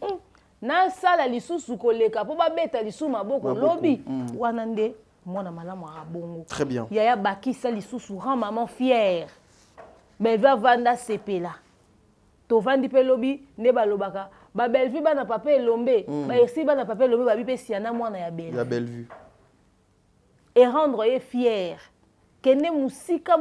S1: na sala lisusu koleka, pour pas bêta lisusu maboko lobby. Wanande, moi na malamu bongo.
S2: Très bien.
S1: Yaya baki sala lisusu rend maman fière. Mais va vanda CP là. To vandi pe lobby, ne ba lobaka. Ba belle vue ba na papa lombe. Ba ici ba na papa lombe ba bi pe siana moi na ya belle.
S2: La belle vue.
S1: Et rendre fier. Kene musika.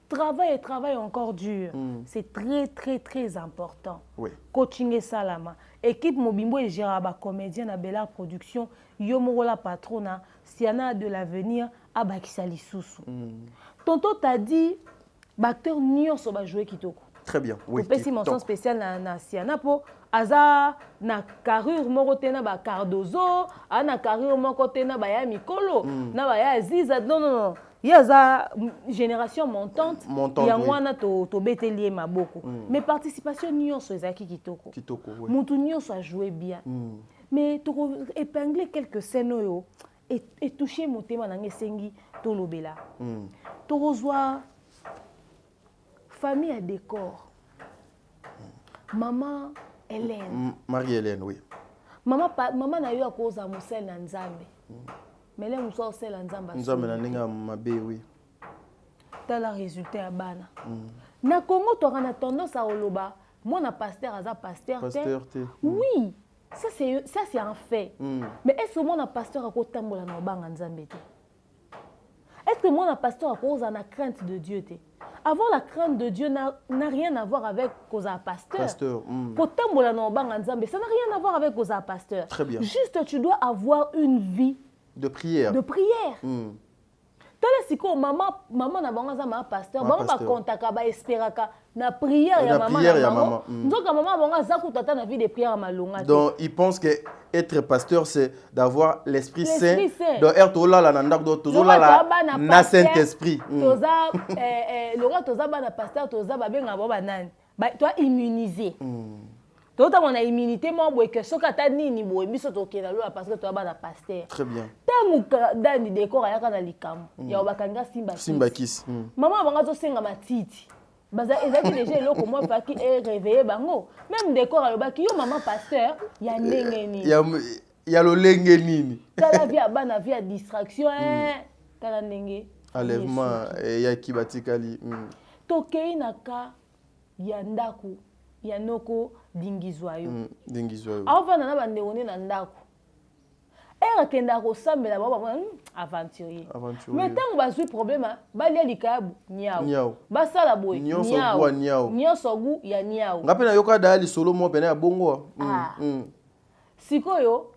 S1: Travail encore dur. C'est très important.
S2: Oui.
S1: Coaching et salama. Équipe Mobimbo et Géraba, comédien à Bella Production, Yomorola Patrona, Siana de l'avenir, Abakisali Soussou. Tonton t'a dit, Bacteur Nyonso va jouer Kitoko.
S2: Très bien. Oui.
S1: Petite mention spéciale na Siana pour Aza na carrure moko tena ba Cardozo, na carrure moko tena ba ya Mikolo, na ba ya Ziza. Non. Yaza génération montante. Yangwana to betelier maboko. Mais participation nyonso ezaki kitoko.
S2: Kitoko, oui.
S1: Mutu nyonso a joué bien. Mais to épingler quelques scènes yo et toucher motema na ngesengi to lobela. To rozwa famille à décor. Maman Hélène.
S2: Marie-Hélène, oui.
S1: Maman na eu à cause à Moussel na Nzambe. Mais les Moussel c'est la Nzamba.
S2: Nzambe na ninga mabe oui.
S1: T'as le résultat à Bana. Na Congo tu as tendance à oloba. Moi na pasteur aza pasteur. Oui. Ça c'est un fait. Mais est-ce que moi na pasteur à côté tambola na banga Nzambe? Est-ce que moi na pasteur à cause à la crainte de Dieu? Avoir la crainte de Dieu n'a rien à voir avec cause à pasteur. Ça n'a rien à voir avec cause à pasteur.
S2: Très bien.
S1: Juste tu dois avoir une vie
S2: de prière.
S1: Tala siko maman na bango za ma pasteur, bango ba kontaka ba esperaka na prière ya maman. Nzoka maman bango za kutata na vie de prière malonga.
S2: Donc il pense que être pasteur c'est d'avoir l'esprit saint. Donc être là la ndak do tozola la na Saint-Esprit.
S1: Toza lora toza ba na pasteur toza ba benga ba banani. Ba toi immunisé. Tota on a immunité mo boy que soka ta nini boy biso to kena lo parce que toi ba na pasteur.
S2: Très bien.
S1: Tangu dani décor ya kana likam. Ya obakanga simba
S2: kiss.
S1: Maman banga zo senga matiti. Baza ezaki déjà eloko mo pa ki réveiller bango. Même décor alobaki yo maman pasteur ya ndenge nini.
S2: Ya lo lenge nini.
S1: Tala via bana via distraction tala ndenge.
S2: Enlèvement ya kibatikali.
S1: Tokei naka ya ndaku ya noko dingizwayo.
S2: Dingizwayo.
S1: Avant na bande one na ndaku. Era kenda ko sambela baba aventurier. Mais tant bazui problème balia likabu niao. Basala boy niao. Nyonso gu ya niao.
S2: Ngapena yoka dali solo mo pena ya bongo.
S1: Sikoyo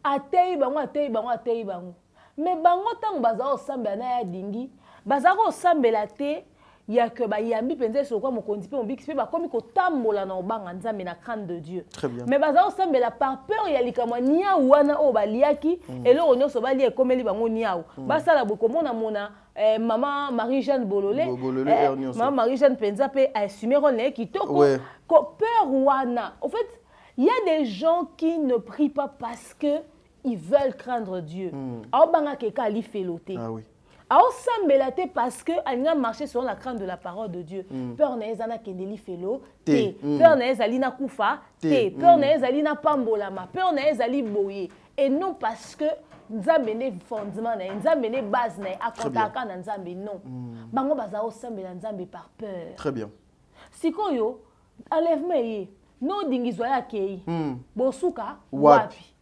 S1: atei bango. Mais bango tant baza o sambela na ya dingi, baza ko sambela te ya que ba yambi penze soko mokonzi pe mbiki pe ba komi ko tambola na obanga Nzambe na crainte de Dieu.
S2: Très bien.
S1: Mais baza osambela par peur ya likamwa nia wana o baliaki eloko nyonso bali ekomeli bango niao. Basala bokomona mona maman Marie-Jeanne Bololé. Maman Marie-Jeanne penza pe assumer rôle kitoko. Ko peur wana. En fait, il y a des gens qui ne prient pas parce que ils veulent craindre Dieu. Obanga keka ali feloté.
S2: Ah oui.
S1: Alors, sambelate parce que elle a marché selon la crainte de la parole de Dieu. Peur n'est zana kendeli felo, peur n'est zalina kufa, peur n'est zalina pambolama, peur n'est zali boye. Et non parce que Nzambe ne fondement na Nzambe ne base na akontaka na Nzambe non. Bango bazao sambela Nzambe par peur.
S2: Très bien.
S1: Sikoyo enlèvement ye no dingizwa ya kei. Bosuka wapi.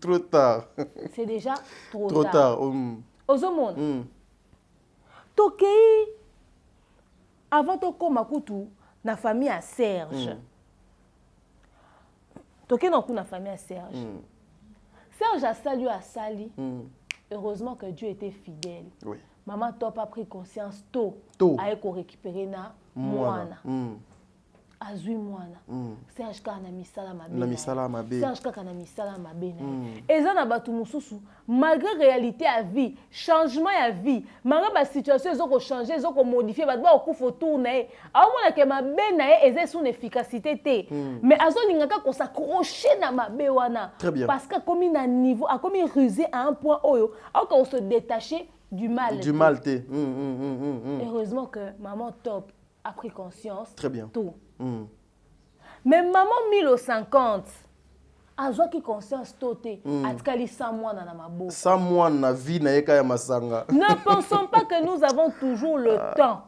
S1: Trop
S2: tard.
S1: C'est déjà trop
S2: tard.
S1: Ozomon. Tokei avant toko makutu na famille à Serge. Tokei na ku na famille à Serge. Serge a salué à Sali. Heureusement que Dieu était fidèle.
S2: Oui.
S1: Maman Top a pris conscience tôt. A récupéré na moana. Azui mwana. Serge ka na misala mabe. Serge ka na misala mabe. Eza na batu mususu malgré réalité à vie, changement à vie, malgré ba situation ezoko changer, ezoko modifier, ba ba okufa tourner. Aomona ke mabe na ye eza son efficacité te. Mais azolingaka ko s'accrocher na mabe wana parce que comme na niveau, a comme rusé à un point oyo, on se détacher du mal.
S2: Du mal te.
S1: Heureusement que maman Top a pris conscience.
S2: Très bien.
S1: Tout. Mais maman 1050 a joué qui conscience toté a tkali 100 mois na mabo.
S2: 100 mois na vie na yeka ya masanga.
S1: Ne pensons pas que nous avons toujours le temps.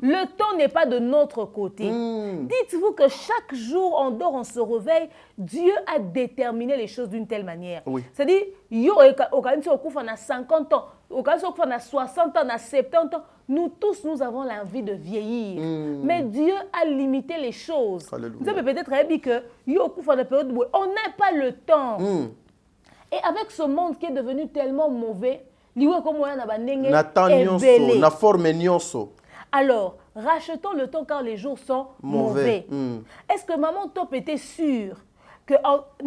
S1: Le temps n'est pas de notre côté. Dites-vous que chaque jour on dort, on se réveille, Dieu a déterminé les choses d'une telle manière. C'est-à-dire yo okanisi okufa na 50 ans, okanisi okufa na 60 ans, na 70 ans. Nous tous, nous avons l'envie de vieillir. Mais Dieu a limité les choses. Vous avez peut-être dit que on n'a pas le temps. Et avec ce monde qui est devenu tellement mauvais, alors, rachetons le temps car les jours sont mauvais. Est-ce que maman Top était sûre que ce qui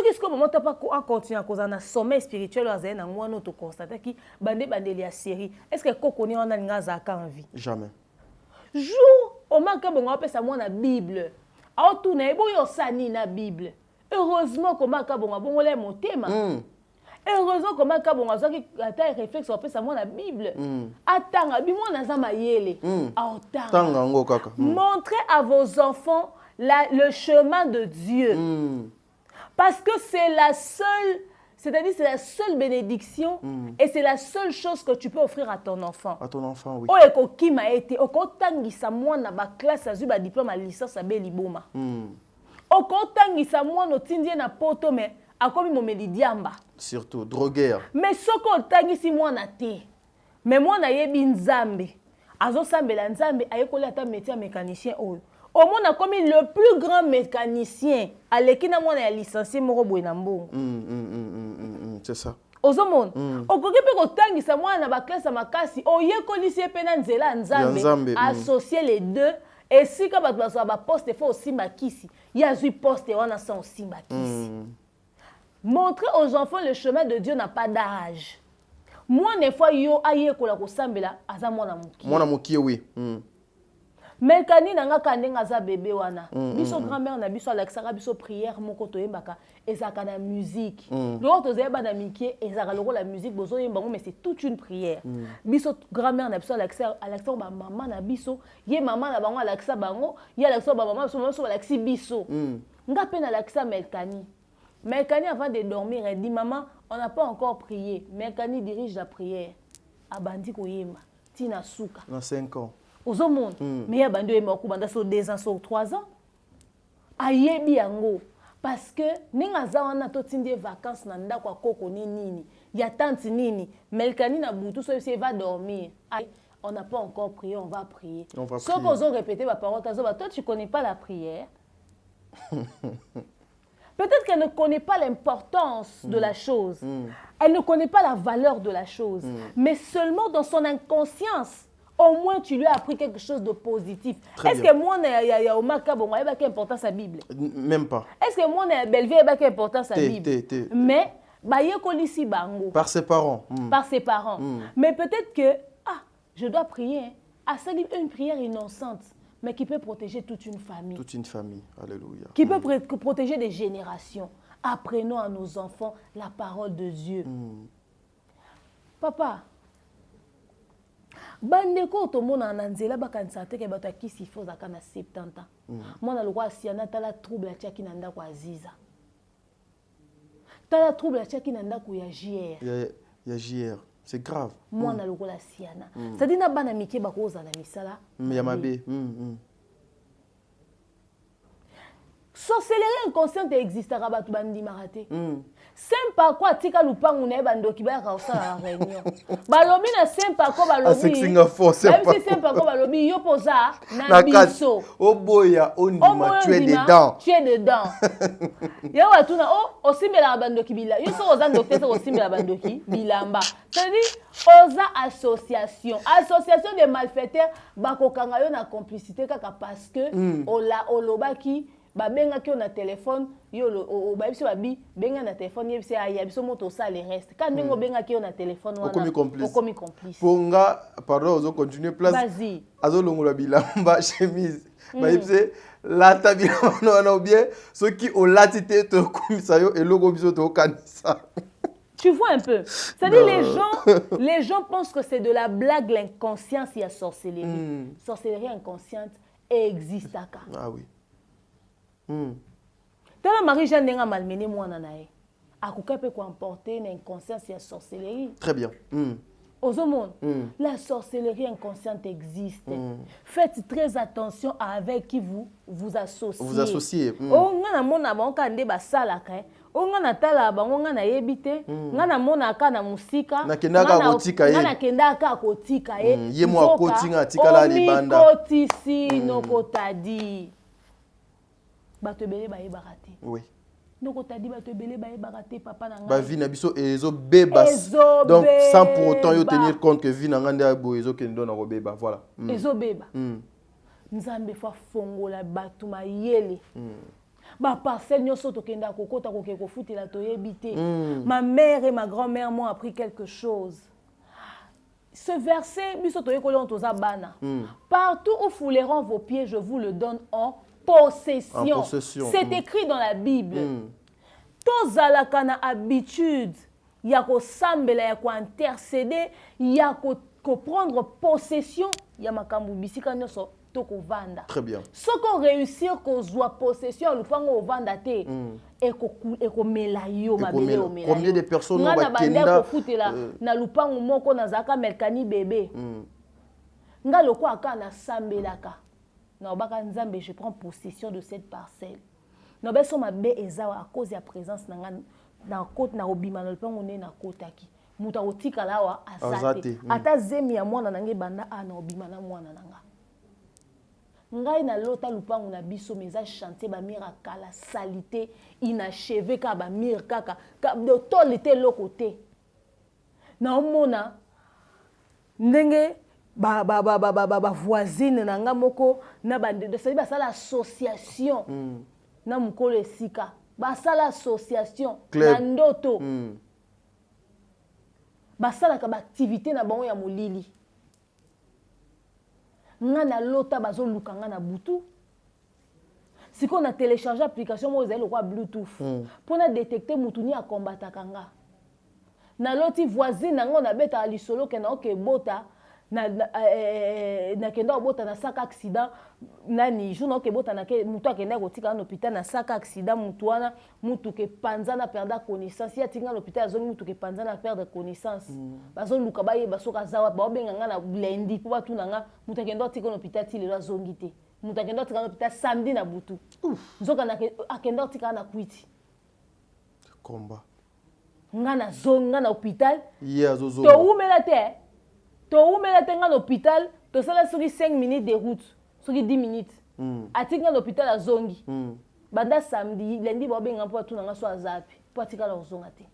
S1: est que maman Top a continué à cause d'un sommeil spirituel, on a constaté que bandeli a série. Est-ce que kokoni on a en vie?
S2: Jamais.
S1: Jour au manque bon appelle ça moi la Bible. A tourner bo yo sani na Bible. Heureusement que manque bon les mon thème. heureusement comment kabongo azaki ata réflexe opesa moi la Bible atanga bimo naza mayele aotanga
S2: tanga ngo kaka
S1: montrez à vos enfants le chemin de Dieu parce que c'est la seule, c'est-à-dire c'est la seule bénédiction et c'est la seule chose que tu peux offrir à ton enfant.
S2: À ton enfant, oui.
S1: O eko kima été okotangisa mwana ba classe azu ba diplôme à licence à beliboma. Okotangisa mwana otindie na poto mais akomi momeli diamba.
S2: Surtout drogueur.
S1: Mais soko otangisi mwana te. Mais mwana yebi nzambe. Azo sambela nzambe ayekola ata métier mécanicien oyo. Au monde a commis le plus grand mécanicien à l'équipe moi a licencié moko boy na mbongo.
S2: C'est ça.
S1: Ozo monde. Okoki pe ko tangisa moi na ba classe makasi oyekolisie pe na nzela nzambe associer les deux et si ka ba ba poste faut aussi makisi. Il a eu poste wana sans aussi makisi. Montrer aux enfants le chemin de Dieu n'a pas d'âge. Moi ne fois yo ayekola ko sambela aza mwana muki.
S2: Mwana muki oui.
S1: Melkani nanga kandenga za bébé wana. Biso grand-mère na biso alexaka biso prière moko toyembaka ezaka na musique. Loko tozeba na mikie ezaka loko la musique bozo yemba mais c'est toute une prière. Biso grand-mère na biso alexaka ba maman na biso, ye maman na bango alexaka bango, ye alexaka ba maman biso alexi biso. Nga pe na alexaka Melkani. Melkani avant de dormir elle dit maman, on n'a pas encore prié. Melkani dirige la prière. Abandi koyemba. Tina suka.
S2: Dans 5 ans.
S1: Aux hommes, mais il y a des gens qui ont 2 ans, sur 3 ans. Ayebi yango. Parce que, ninga zawana totindi vacances nanda kwa koko nini. Ya tante nini. Melkani na boutou, so il va dormir. On n'a pas encore prié, on va prier. Sauf qu'ils ont répété ma parole, toi tu ne connais pas la prière. Peut-être qu'elle ne connaît pas l'importance de la chose. Elle ne connaît pas la valeur de la chose. Mais seulement dans son inconscience. Au moins, tu lui as appris quelque chose de positif. Est-ce que moi, il y a quelle importance à la Bible?
S2: Même pas.
S1: Est-ce que moi, Belleville, il y a quelle importance à la Bible? Mais,
S2: par ses parents.
S1: Par ses parents. Mais peut-être que, je dois prier. C'est une prière innocente, mais qui peut protéger toute une famille.
S2: Toute une famille, alléluia.
S1: Qui peut protéger des générations. Apprenons à nos enfants la parole de Dieu. Papa, bandeko to mona na nzela bakanisa te ke bato akisi fo zaka na 70 ans. Mona lokwa siana tala trouble ya tiaki na ndako aziza. Tala trouble ya tiaki na ndako ya JR.
S2: Ya JR, c'est grave.
S1: Mona lokwa siana. Ça dit na bana mike bakoza na misala.
S2: Ya mabe.
S1: Sorcellerie inconsciente existera batu bandi marate. Sempa quoi tika lupangu na bandoki ba ka osala la réunion. Balobi na sempa ko balobi.
S2: À Singapour sempa.
S1: Sempa ko balobi yo poza na biso.
S2: O boya ondima tu es dedans.
S1: Tu es dedans. Yo watuna osimbela bandoki bila. Yo so oza docteur so osimbela bandoki bilamba. C'est-à-dire oza association. Association de malfaiteurs bakokanga yo na complicité kaka parce que olobaki ba benga ki na téléphone yo ba biso babi benga na téléphone yebise ya biso moto ça le reste quand bengo benga ki na téléphone wana okomi complice
S2: ponga pardon ozo continuer place
S1: vas-y
S2: azo longola bilamba chemise ba yebise la tabila na bien ceux qui ont latité to komisa yo eloko biso to kanisa.
S1: Tu vois un peu. C'est-à-dire les gens pensent que c'est de la blague l'inconscience il y a sorcellerie. Sorcellerie inconsciente existe à
S2: Ah oui.
S1: Tala Marie-Jeanne n'a malmené moi nanae. Akuka peut comporter une inconscience et une sorcellerie.
S2: Très bien.
S1: Aux hommes, la sorcellerie inconsciente existe. Faites très attention avec qui vous associez.
S2: Vous associez.
S1: On a mona banka nde basala ka. On a tala bango na yebite. Ngana mona ka na musika.
S2: Na kendaka kotika ye.
S1: Na kendaka kotika ye.
S2: Ye mo kotinga tikala libanda.
S1: Kotisi no kotadi. Bato belé ba yebarate.
S2: Oui.
S1: Donc t'a dit bato belé ba yebarate papa na nga.
S2: Ba vie na biso ezo bebas. Donc sans pour autant yo tenir compte que vie na nganda bo ezo kendo na robeba voilà.
S1: Ezo beba. Nzambe fa fongola bato mayele. Ba parcelle nyoso to kenda kokota kokeko futela to yebite. Ma mère et ma grand-mère m'ont appris quelque chose. Ce verset biso to yekolon to za bana. Partout où fouleront vos pieds, je vous le donne en possession. C'est écrit dans la Bible. Tozalaka na habitude ya kosambela ya kointercéder ya prendre possession ya makambo bisika nyonso to kovanda.
S2: Très bien.
S1: Soko réussir kozwa possession ya lupango ovanda te ekomela yo mabele omela.
S2: Combien de personnes
S1: ont
S2: bakenda
S1: kofutela na lupango moko nazaka melkani bébé. Nga loko aka na sambelaka. Na obaka nzambe je prends possession de cette parcelle. Na beso mabe ezawa à cause ya présence na nga na côte na obima na lupango ne na kotaki. Muta otika lawa azate. Ata zemi ya mwana nange banda na obima na mwana nanga. Ngai na lota lupango na biso meza chanter ba mira kala salité inachevé ka ba mir kaka de tolité lokote. Na omona ndenge ba voisine na nga moko na bande de ça sala association na mukolo esika ba sala association na ndoto ba sala ka ba activité na bango ya molili nga na lota bazo lukanga na butu siko na télécharger application mo ezali kwa bluetooth pour na détecter mutuni a combattre kanga na loti voisine nango na beta lisolo ke na okebota na kenda obota na saka accident nani jour na okebota na ke mutu akenda kotika na hôpital na saka accident mutu wana mutu ke panza na perdre connaissance ya tinga na hôpital azoni mutu ke panza na perdre connaissance bazo luka baye basoka zawa ba obenga nga na lundi po batu nanga mutu akenda otika na hôpital ti lelo azongi te mutu akenda otika na hôpital samedi na butu nzoka na akenda otika na kwiti
S2: combat
S1: nga na zone nga na hôpital
S2: zozo
S1: to umela te nga na hôpital to sala soki 5 minutes de route soki 10 minutes atika na hôpital a zongi banda samedi lundi ba benga po atuna nga so azapi po atika la zonga te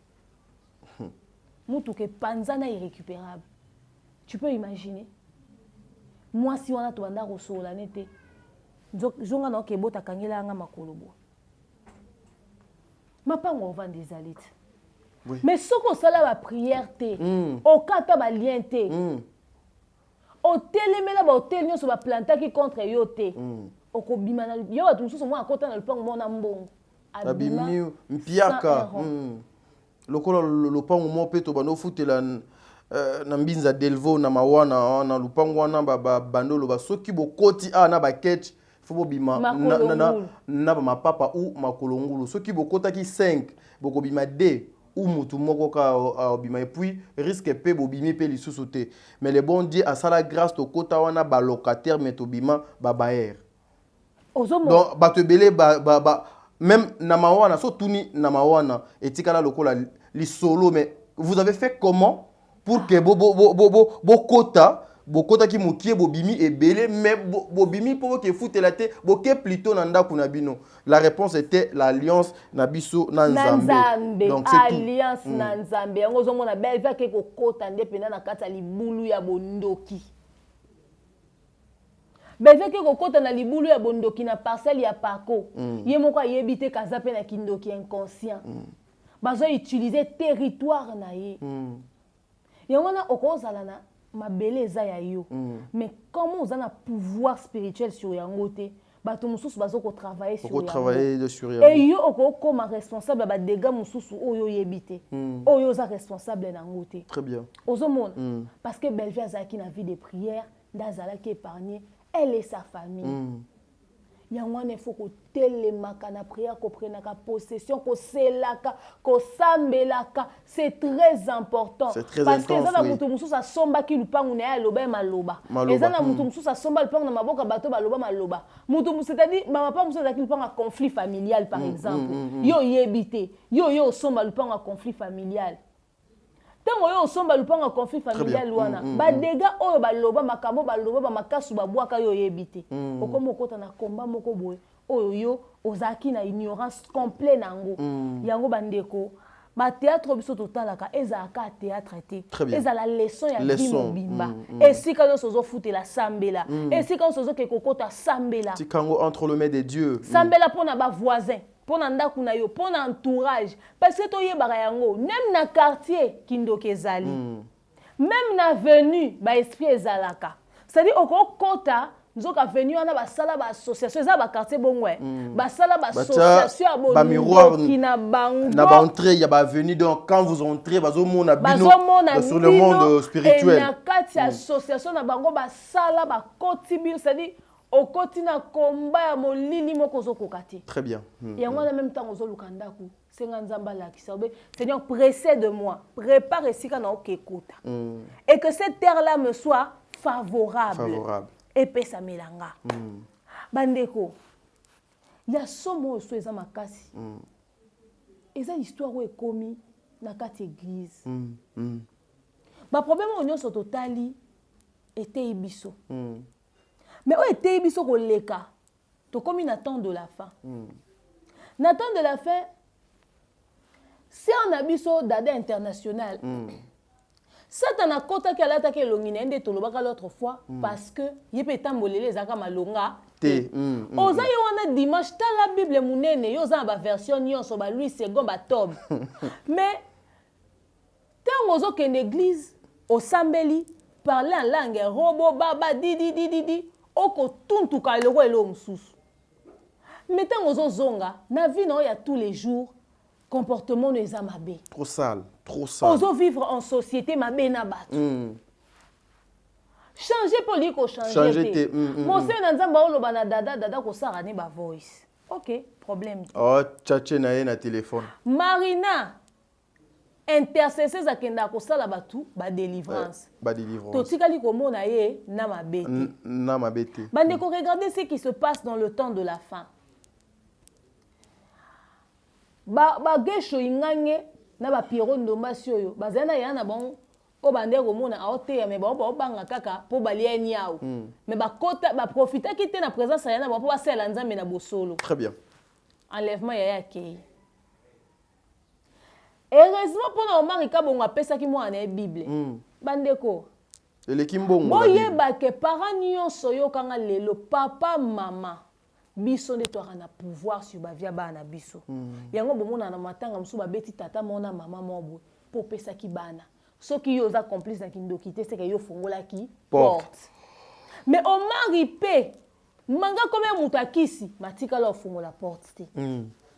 S1: mutu ke panza na irrécupérable tu peux imaginer moi si wana to banda kosola nete zonga na okebota kangela nga makolo bo mapango vendre des alites. Oui. Mais ce qu'on sait là, la prière, au kata ba lien te, au télémela ba au télé sur ba planta qui contre yote, au kobimana yo ba tout moi à côté na le pang mon ambon.
S2: Abimi mpiaka. Lokolo le pang mo peto ba no futela na mbinza delvo na mawana na lupango wana ba bandolo ba soki bokoti na ba ketch faut bima na ba mapapa ou makolongulu soki bokota ki 5 bokobima 2 ou mutu moko ka obima et puis risque pe bobimi pe lisusu te mais le bon Dieu a sala grâce to kota wana ba locataire mais to bima ba baer donc ba te belé ba même na mawana so tuni na mawana etikala lokola li solo mais vous avez fait comment pour que kota bokota ki mokie bobimi ebele mais bobimi pour que foute la te boke plutôt nanda kuna bino. La réponse était l'alliance na biso na Nzambe.
S1: Donc c'est alliance na Nzambe. Ngozo mona belva ke kokota ndependa na kata libulu ya bondoki. Belva ke kokota na libulu ya bondoki na parcelle ya pako. Ye moko yebite kazape na kindoki inconscient. Bazo utiliser territoire na ye. Yangona okozala na mabele eza ya yo mais comment vous avez un pouvoir spirituel sur yangote bato mususu bazo ko travailler sur yango et yo comme responsable ba dégâts mususu oyo yebite oyo za responsable na ngote
S2: très bien
S1: ozomona parce que Bellevue azaki na vie de prière ndazala qui épargné elle et sa famille yangwane faut ko telemaka na prière ko prenaka possession ko selaka ko sambelaka c'est très important parce que ça na mutu mususa somba ki lupangu na ya loba maloba eza na mutu mususa somba lupangu na maboka bato baloba maloba mutu c'est-à-dire mama pa mususa ki lupangu conflit familial par exemple yo yebite yo somba lupangu conflit familial tango yo somba lupanga conflit familial wana ba dégâts oyo baloba makambo baloba ba makasu babwaka yo yebite okomo kota na komba moko boye oyo yo ozaki na ignorance complet nango yango bandeko ba théâtre biso totalaka ezaka théâtre te eza la leçon ya vie mobimba esika no sozo futela sambela esika no sozo ke kokota sambela
S2: tikango entre le mains de Dieu
S1: sambela pona ba voisin pour ndaku na yo pour entourage parce que to yebaka yango même na quartier kindoke ezali même na venue ba esprit ezalaka c'est-à-dire okokota nzoka venu wana basala ba association eza ba quartier bongwe basala ba association ya
S2: ba miroir
S1: qui na bango
S2: na ba entrée ya ba avenue donc quand vous entrez bazomona bino sur le monde spirituel
S1: et na kati association na bango basala ba kotibir c'est-à-dire au koti na komba ya molili moko zokoka te.
S2: Très bien.
S1: Et en même temps ozoluka ndaku senga nzamba la kisabe Seigneur pressez de moi prépare esika na okekuta et que cette terre là me soit favorable. Et pesa melanga. Bandeko. Il y a somo so eza makasi. Eza histoire où ekomi na kati église. Ba problème on nyonso totali était biso. Mais où était biso koleka? To komi na temps de la fin. Na temps de la fin, si on a biso dada international. Satan a kota ki alata ke longine ende tolobaka l'autre fois parce que yepe tambolele zaka malonga te. Oza yo wana dimanche ta la Bible munene yo za ba version nyonso ba Louis II ba Tob. Mais tant ozo ke l'église au sambeli parler en langue robo baba di oko tuntu ka loko elo mususu. Mais tant ozo zonga na vie no ya tous les jours comportement ne zamabe.
S2: Trop sale.
S1: Ozo vivre en société ma bena bat. Changer polico changer. Mon sœur nanzamba oloba na dada ko sara ne ba voice. OK, problème.
S2: Oh, tchatche na na téléphone.
S1: Marina intercesseur zakenda ko sala batu ba délivrance.
S2: Ba délivrance.
S1: To tikali ko mona ye na mabete.
S2: Na mabete.
S1: Bande ko regarder ce qui se passe dans le temps de la fin. Ba gesho inganye na ba Pierrot Ndombasi oyo bazana yana bon o bande ko mona aote ya me ba banga kaka po balia niao mais ba kota ba profiter ki te na présence yana ba po ba sela nzambe na bosolo.
S2: Très bien.
S1: Enlèvement ya yake. Heureusement pour na Marika bon apesa ki mo na Bible. Bande ko
S2: le kimbongo.
S1: Boye ba ke parents nyonso yo kanga lelo papa mama biso nde to na pouvoir sur ba via bana biso yango bomona na matanga musu ba beti tata mona mama mobo po pesa ki bana soki yo za complice na kindoki te seka yo fongola ki porte mais au mari pe manga comme mutakisi matika lo fongola porte te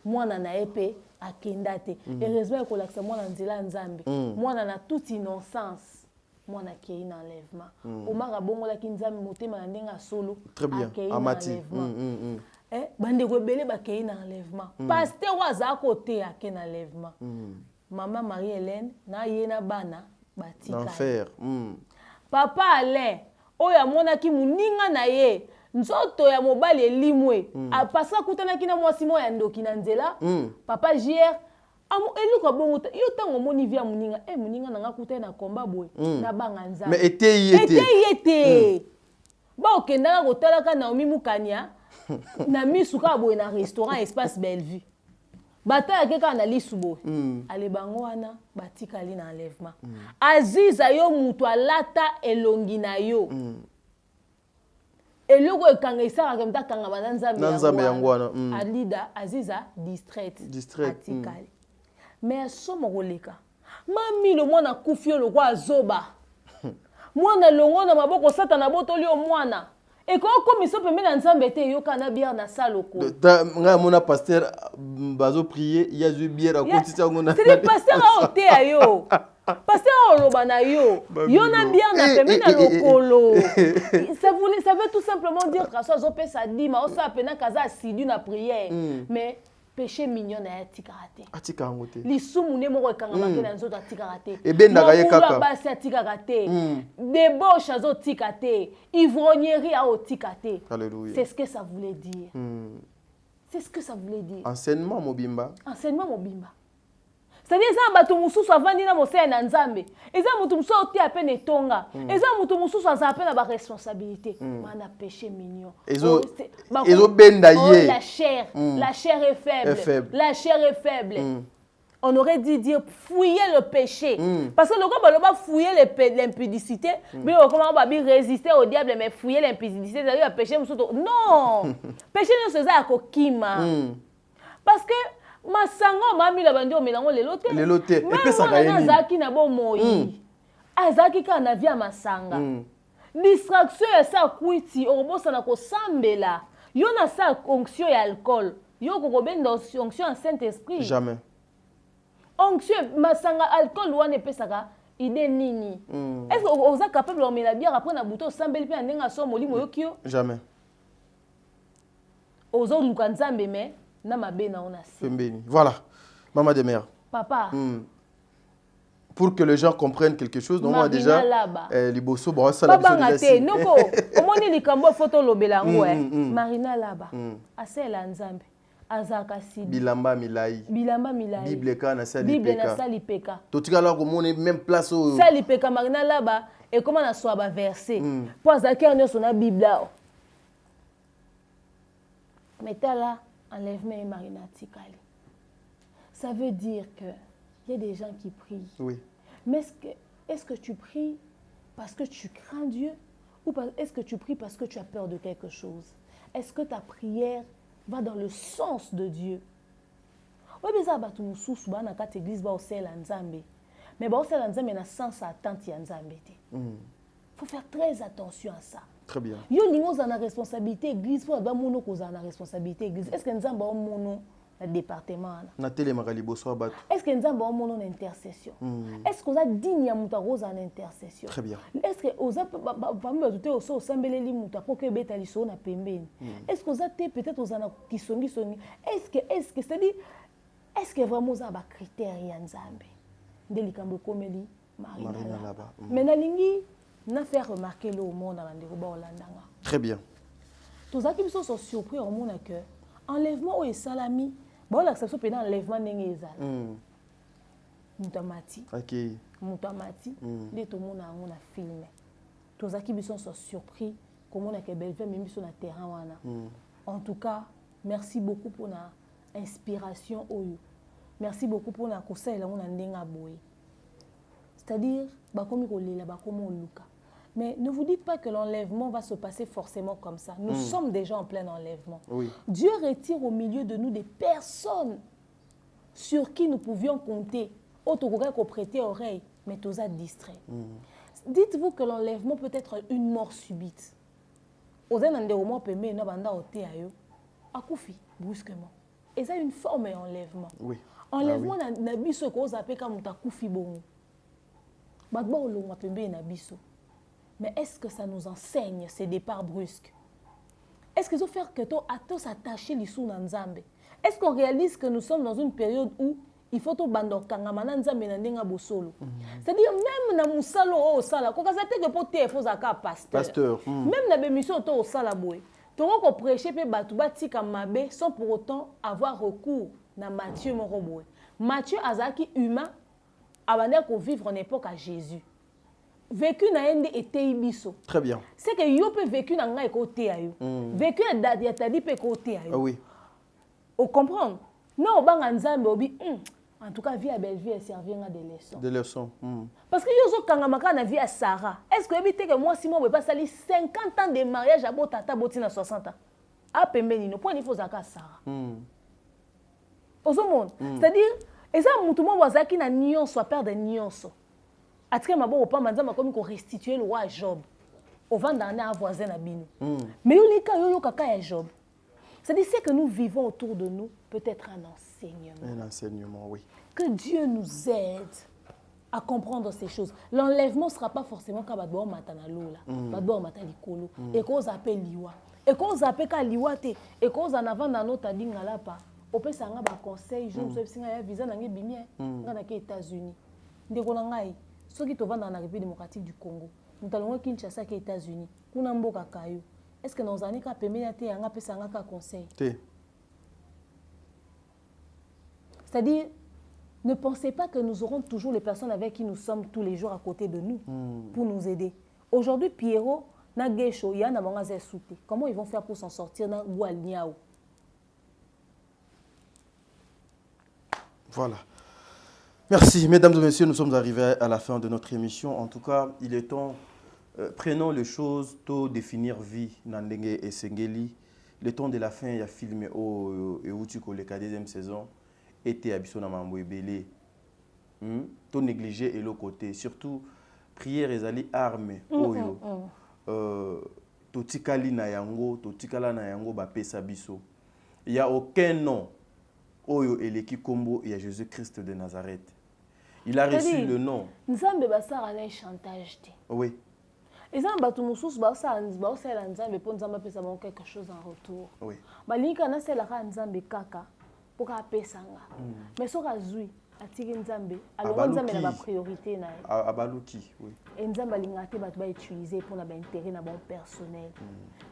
S1: mwana na epe akenda te heureusement ko lakisa mwana nzela nzambe mwana na toute innocence mwana kei na enlèvement omara bongola ki nzambe motema na ndenga solo
S2: très bien amati
S1: bande ko belé ba kei na enlèvement pasteur waza côté ake na enlèvement maman Marie-Hélène na yena bana batika
S2: l'enfer
S1: papa Alain oya mona ki muninga na ye nzoto ya mobali elimwe apasa kutana kina mwasi moya ndoki na nzela papa JR eluka bongo yo tango moni via muninga muninga nanga kuta na komba boy na banga nzambe
S2: mais était
S1: ba okendaka kotalaka Naomi Mukanya na misuka boy na restaurant Espace Bellevue bata ya keka na lisubo ale bango wana batika li na enlèvement Aziza yo mutu alata elongi na yo eloko ekanga isaka kemta kanga bananzambe yango wana Alida Aziza distraite atikali mais somo koleka mami lo mwana kufio lo kwa zoba mwana longo na maboko sata na botoli o mwana e ko komiso pembe na nzambe te yoka na bière na saloko
S2: nga mona pasteur bazo prier il y a du bière à côté ça ngona
S1: c'est le pasteur a oté ayo pasteur oloba na yo yo na bière na pembe na lokolo ça veut tout simplement dire que ça zo pesa dima o sa pena kaza assidu na prière mais péché mignon na atikaraté
S2: atikarangote
S1: lisumu ne moko ekanga makena nzoto atikaraté
S2: ebendaka ye kaka
S1: basi atikaraté débauche azo tikate ivrognerie a otikate
S2: alléluia
S1: c'est ce que ça voulait dire c'est ce que ça voulait dire
S2: enseignement mobimba
S1: c'est-à-dire ça bato mususu avandi na mosaya na nzambe eza mutu mususu ote ape ne tonga eza mutu mususu aza ape na ba responsabilité mana péché mignon
S2: ezo benda ye
S1: la chair est faible la chair est faible on aurait dit dire fouiller le péché parce que le gars va fouiller l'impudicité mais comment va résister au diable mais fouiller l'impudicité c'est-à-dire péché mususu non péché ne se za kokima parce que masango mami la bandi o melango lelote
S2: epesa ka yeni
S1: azaki na bo moyi azaki ka na via masanga distraction ya sa kwiti okobosana kosambela yo na sa onction ya alcool yo kokobenda onction ya Saint-Esprit
S2: jamais
S1: onction masanga alcool wana epesaka idée nini est-ce que oza capable de omela bière après na buto osambeli mpe na ndenge aso molimo yoki yo
S2: jamais
S1: ozoluka nzambe me na mabe na ona se
S2: pembeni voilà mama de mère
S1: papa
S2: pour que les gens comprennent quelque chose, donc moi déjà, liboso, bon, ça
S1: la biso noko, omoni likambo photo lobela ngo Marina Laba, asela nzambe, azaka sidi.
S2: Bilamba milai. Bible kana sali peka.
S1: Bible na sali peka.
S2: Totika la komone même place au.
S1: Sali peka Marina Laba et comment na soit ba verset. Pour azaka on na Bible. Mettez là, enlève-moi Marina Tikali. Ça veut dire que il y a des gens qui prient.
S2: Oui.
S1: Mais est-ce que tu pries parce que tu crains Dieu ou est-ce que tu pries parce que tu as peur de quelque chose? Est-ce que ta prière va dans le sens de Dieu? Oui, mais ça va tout nous sous dans la église va au ciel en Zambie. Mais au ciel en Zambie na sens attente en Zambie. Faut faire très attention à ça.
S2: Très bien.
S1: Yo lingo za na responsabilité église pour ba mono ko za na responsabilité église. Est-ce que nzamba o mono département
S2: na télé makalibo so abatu.
S1: Est-ce que nzamba o mono intercession? Est-ce qu'on a digne ya muta roza en intercession?
S2: Très bien.
S1: Est-ce que oza ba mba tout so sambeleli muta pour que beta liso na pembeni? Est-ce qu'on a peut-être ozana kisongi songi? Est-ce que c'est-à-dire est-ce que vraiment oza ba critères ya nzambe? Ndelikambo komeli Marina Laba. Mais na lingi na faire remarquer le monde à l'endroit ba olandanga.
S2: Très bien.
S1: Tous qui sont surpris au monde que enlèvement au salami. Bon, l'acceptation pénal enlèvement n'est ezal. Mutamati.
S2: OK.
S1: Mutamati. Les tout le monde a filmé. Tous qui sont surpris comment on a que Belleville même sur le terrain wana. En tout cas, merci beaucoup pour la inspiration oyo. Merci beaucoup pour la conseil là on a ndenga boy. C'est-à-dire ba komi ko lela ba komo luka. Mais ne vous dites pas que l'enlèvement va se passer forcément comme ça. Nous sommes déjà en plein enlèvement.
S2: Oui.
S1: Dieu retire au milieu de nous des personnes sur qui nous pouvions compter. Autococa qu'on prêtait oreille, mais tous a distrait. Dites-vous que l'enlèvement peut être une mort subite. Brusquement. Et ça, une forme d'enlèvement.
S2: Oui.
S1: Enlèvement, n'a biso ko zape comme ta koufi bon. Bagba olonga pembe na biso. Mais est-ce que ça nous enseigne ces départs brusques? Est-ce qu'ils ont fait que toi à tous s'attacher les sous dans Nzambe? Est-ce qu'on réalise que nous sommes dans une période où il faut tout bandokanga mana Nzambe na ndenga bosolo? C'est-à-dire même na musalo o sala ko kazate que pote faut zaka pasteur. Même na bémission to o sala boy. Toko ko prêcher pe batu batika mabe sans pour autant avoir recours na Matthieu moroboy. Matthieu azaki humain avant qu'on vivre en époque à Jésus. Vécu na ende était biso.
S2: Très bien.
S1: C'est que yo peut vécu na ngai côté ayo. Vécu na dadi ya tadi pe côté ayo.
S2: Ah oui.
S1: On comprend. Non banga nzambe obi en tout cas vie à belle vie servira des leçons.
S2: Des leçons.
S1: Parce que yo zo kanga maka na vie à Sarah. Est-ce que éviter que moi Simon pas sali 50 ans de mariage à botata botina 60 ans. A pembeni no point il faut zaka Sarah. Ozo monde. C'est-à-dire et ça mutu mo wazaki na nyonso a perdre nyonso. Atika mabo pa manzama comme ko restituer le roi à Job. Au vendre na voisin na bino. Mais yo lika yo kaka ya Job. C'est-à-dire que nous vivons autour de nous peut-être un enseignement.
S2: Un enseignement, oui.
S1: Que Dieu nous aide à comprendre ces choses. L'enlèvement ne sera pas forcément quand on matana lola, on matana likolo, et qu'on appelle liwa, et qu'on appelle ka liwa te, et qu'on en avant dans notre dingala pa. On peut s'en avoir conseil, je me suis dit visa n'angi bimien, dans les États-Unis. Ndeko nangai, ceux qui te vendent dans la République démocratique du Congo, nous allons Kinshasa qui États-Unis, kuna mboka kayo. Est-ce que nous avons ka pemena te anga pesa anga ka conseil? C'est-à-dire, ne pensez pas que nous aurons toujours les personnes avec qui nous sommes tous les jours à côté de nous pour nous aider. Aujourd'hui, Pierrot, na gesho ya na bangaze souté. Comment ils vont faire pour s'en sortir na Gualniao?
S2: Voilà. Merci, mesdames et messieurs, nous sommes arrivés à la fin de notre émission. En tout cas, il est temps, prenons les choses, to définir vie, Nandenge et Sengeli. Le temps de la fin, il y a filmé au Eutiko, le 4e saison, était habitué à Mambo Ebele. To négliger et l'autre côté. Surtout, prière et ali armes. totikali na yango, totikala na yango ba pesa biso. Il y a aucun nom oyo eleki kombo ya Jésus-Christ de Nazareth. Il a reçu le nom.
S1: Nzambe basara na chantage te.
S2: Oui.
S1: Ezan batu mususu basala nzambe po nzambe pesa bango quelque chose en retour.
S2: Oui.
S1: Balinga na sela ka nzambe kaka po ka pesanga. Mais soka zui atiki nzambe alongo nzambe na ba priorité na ye.
S2: Abaluki, oui.
S1: Et nzambe alinga te batu ba utiliser pour na ba intérêt na bon personnel.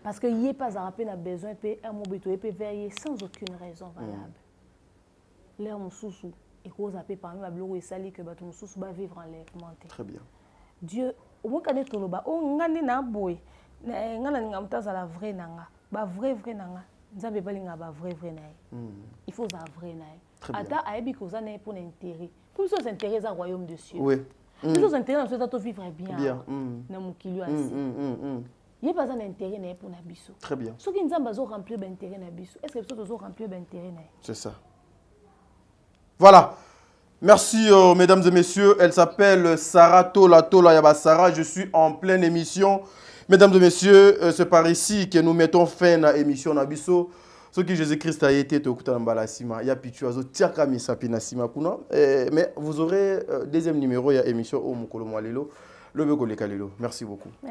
S1: Parce que yé pas à rappeler na besoin pe un mobito et pe veiller sans aucune raison valable. L'air mususu et cause à pe parmi ba bloko esali que batu mususu ba vivre en l'enlèvement.
S2: Très bien.
S1: Dieu au moins quand tu loba o ngani na boy ngana ninga mutaza la vraie nanga ba vrai nanga nzambe balinga ba vrai na il faut za vrai na ata aibi koza na pour l'intérêt pour ça s'intéresser au royaume de cieux.
S2: Oui.
S1: Pour ça s'intéresser à vivre bien na mukili asi yé pas un intérêt na pour na biso.
S2: Très bien.
S1: Ce qui nzamba zo remplir ben intérêt na biso est-ce que biso zo remplir ben intérêt na
S2: c'est ça. Voilà. Merci mesdames et messieurs, elle s'appelle Sarah Tola Yaba Sarah, je suis en pleine émission. Mesdames et messieurs, c'est par ici que nous mettons fin à l'émission Nabiso. Ce qui Jésus-Christ a été au Kutambala Sima, il y a Pichuazo Tiakami Sapina Sima Kuna. Mais vous aurez deuxième numéro, il y a émission au Mukolo Mwalelo, le Beko Lekalelo. Merci beaucoup. Merci.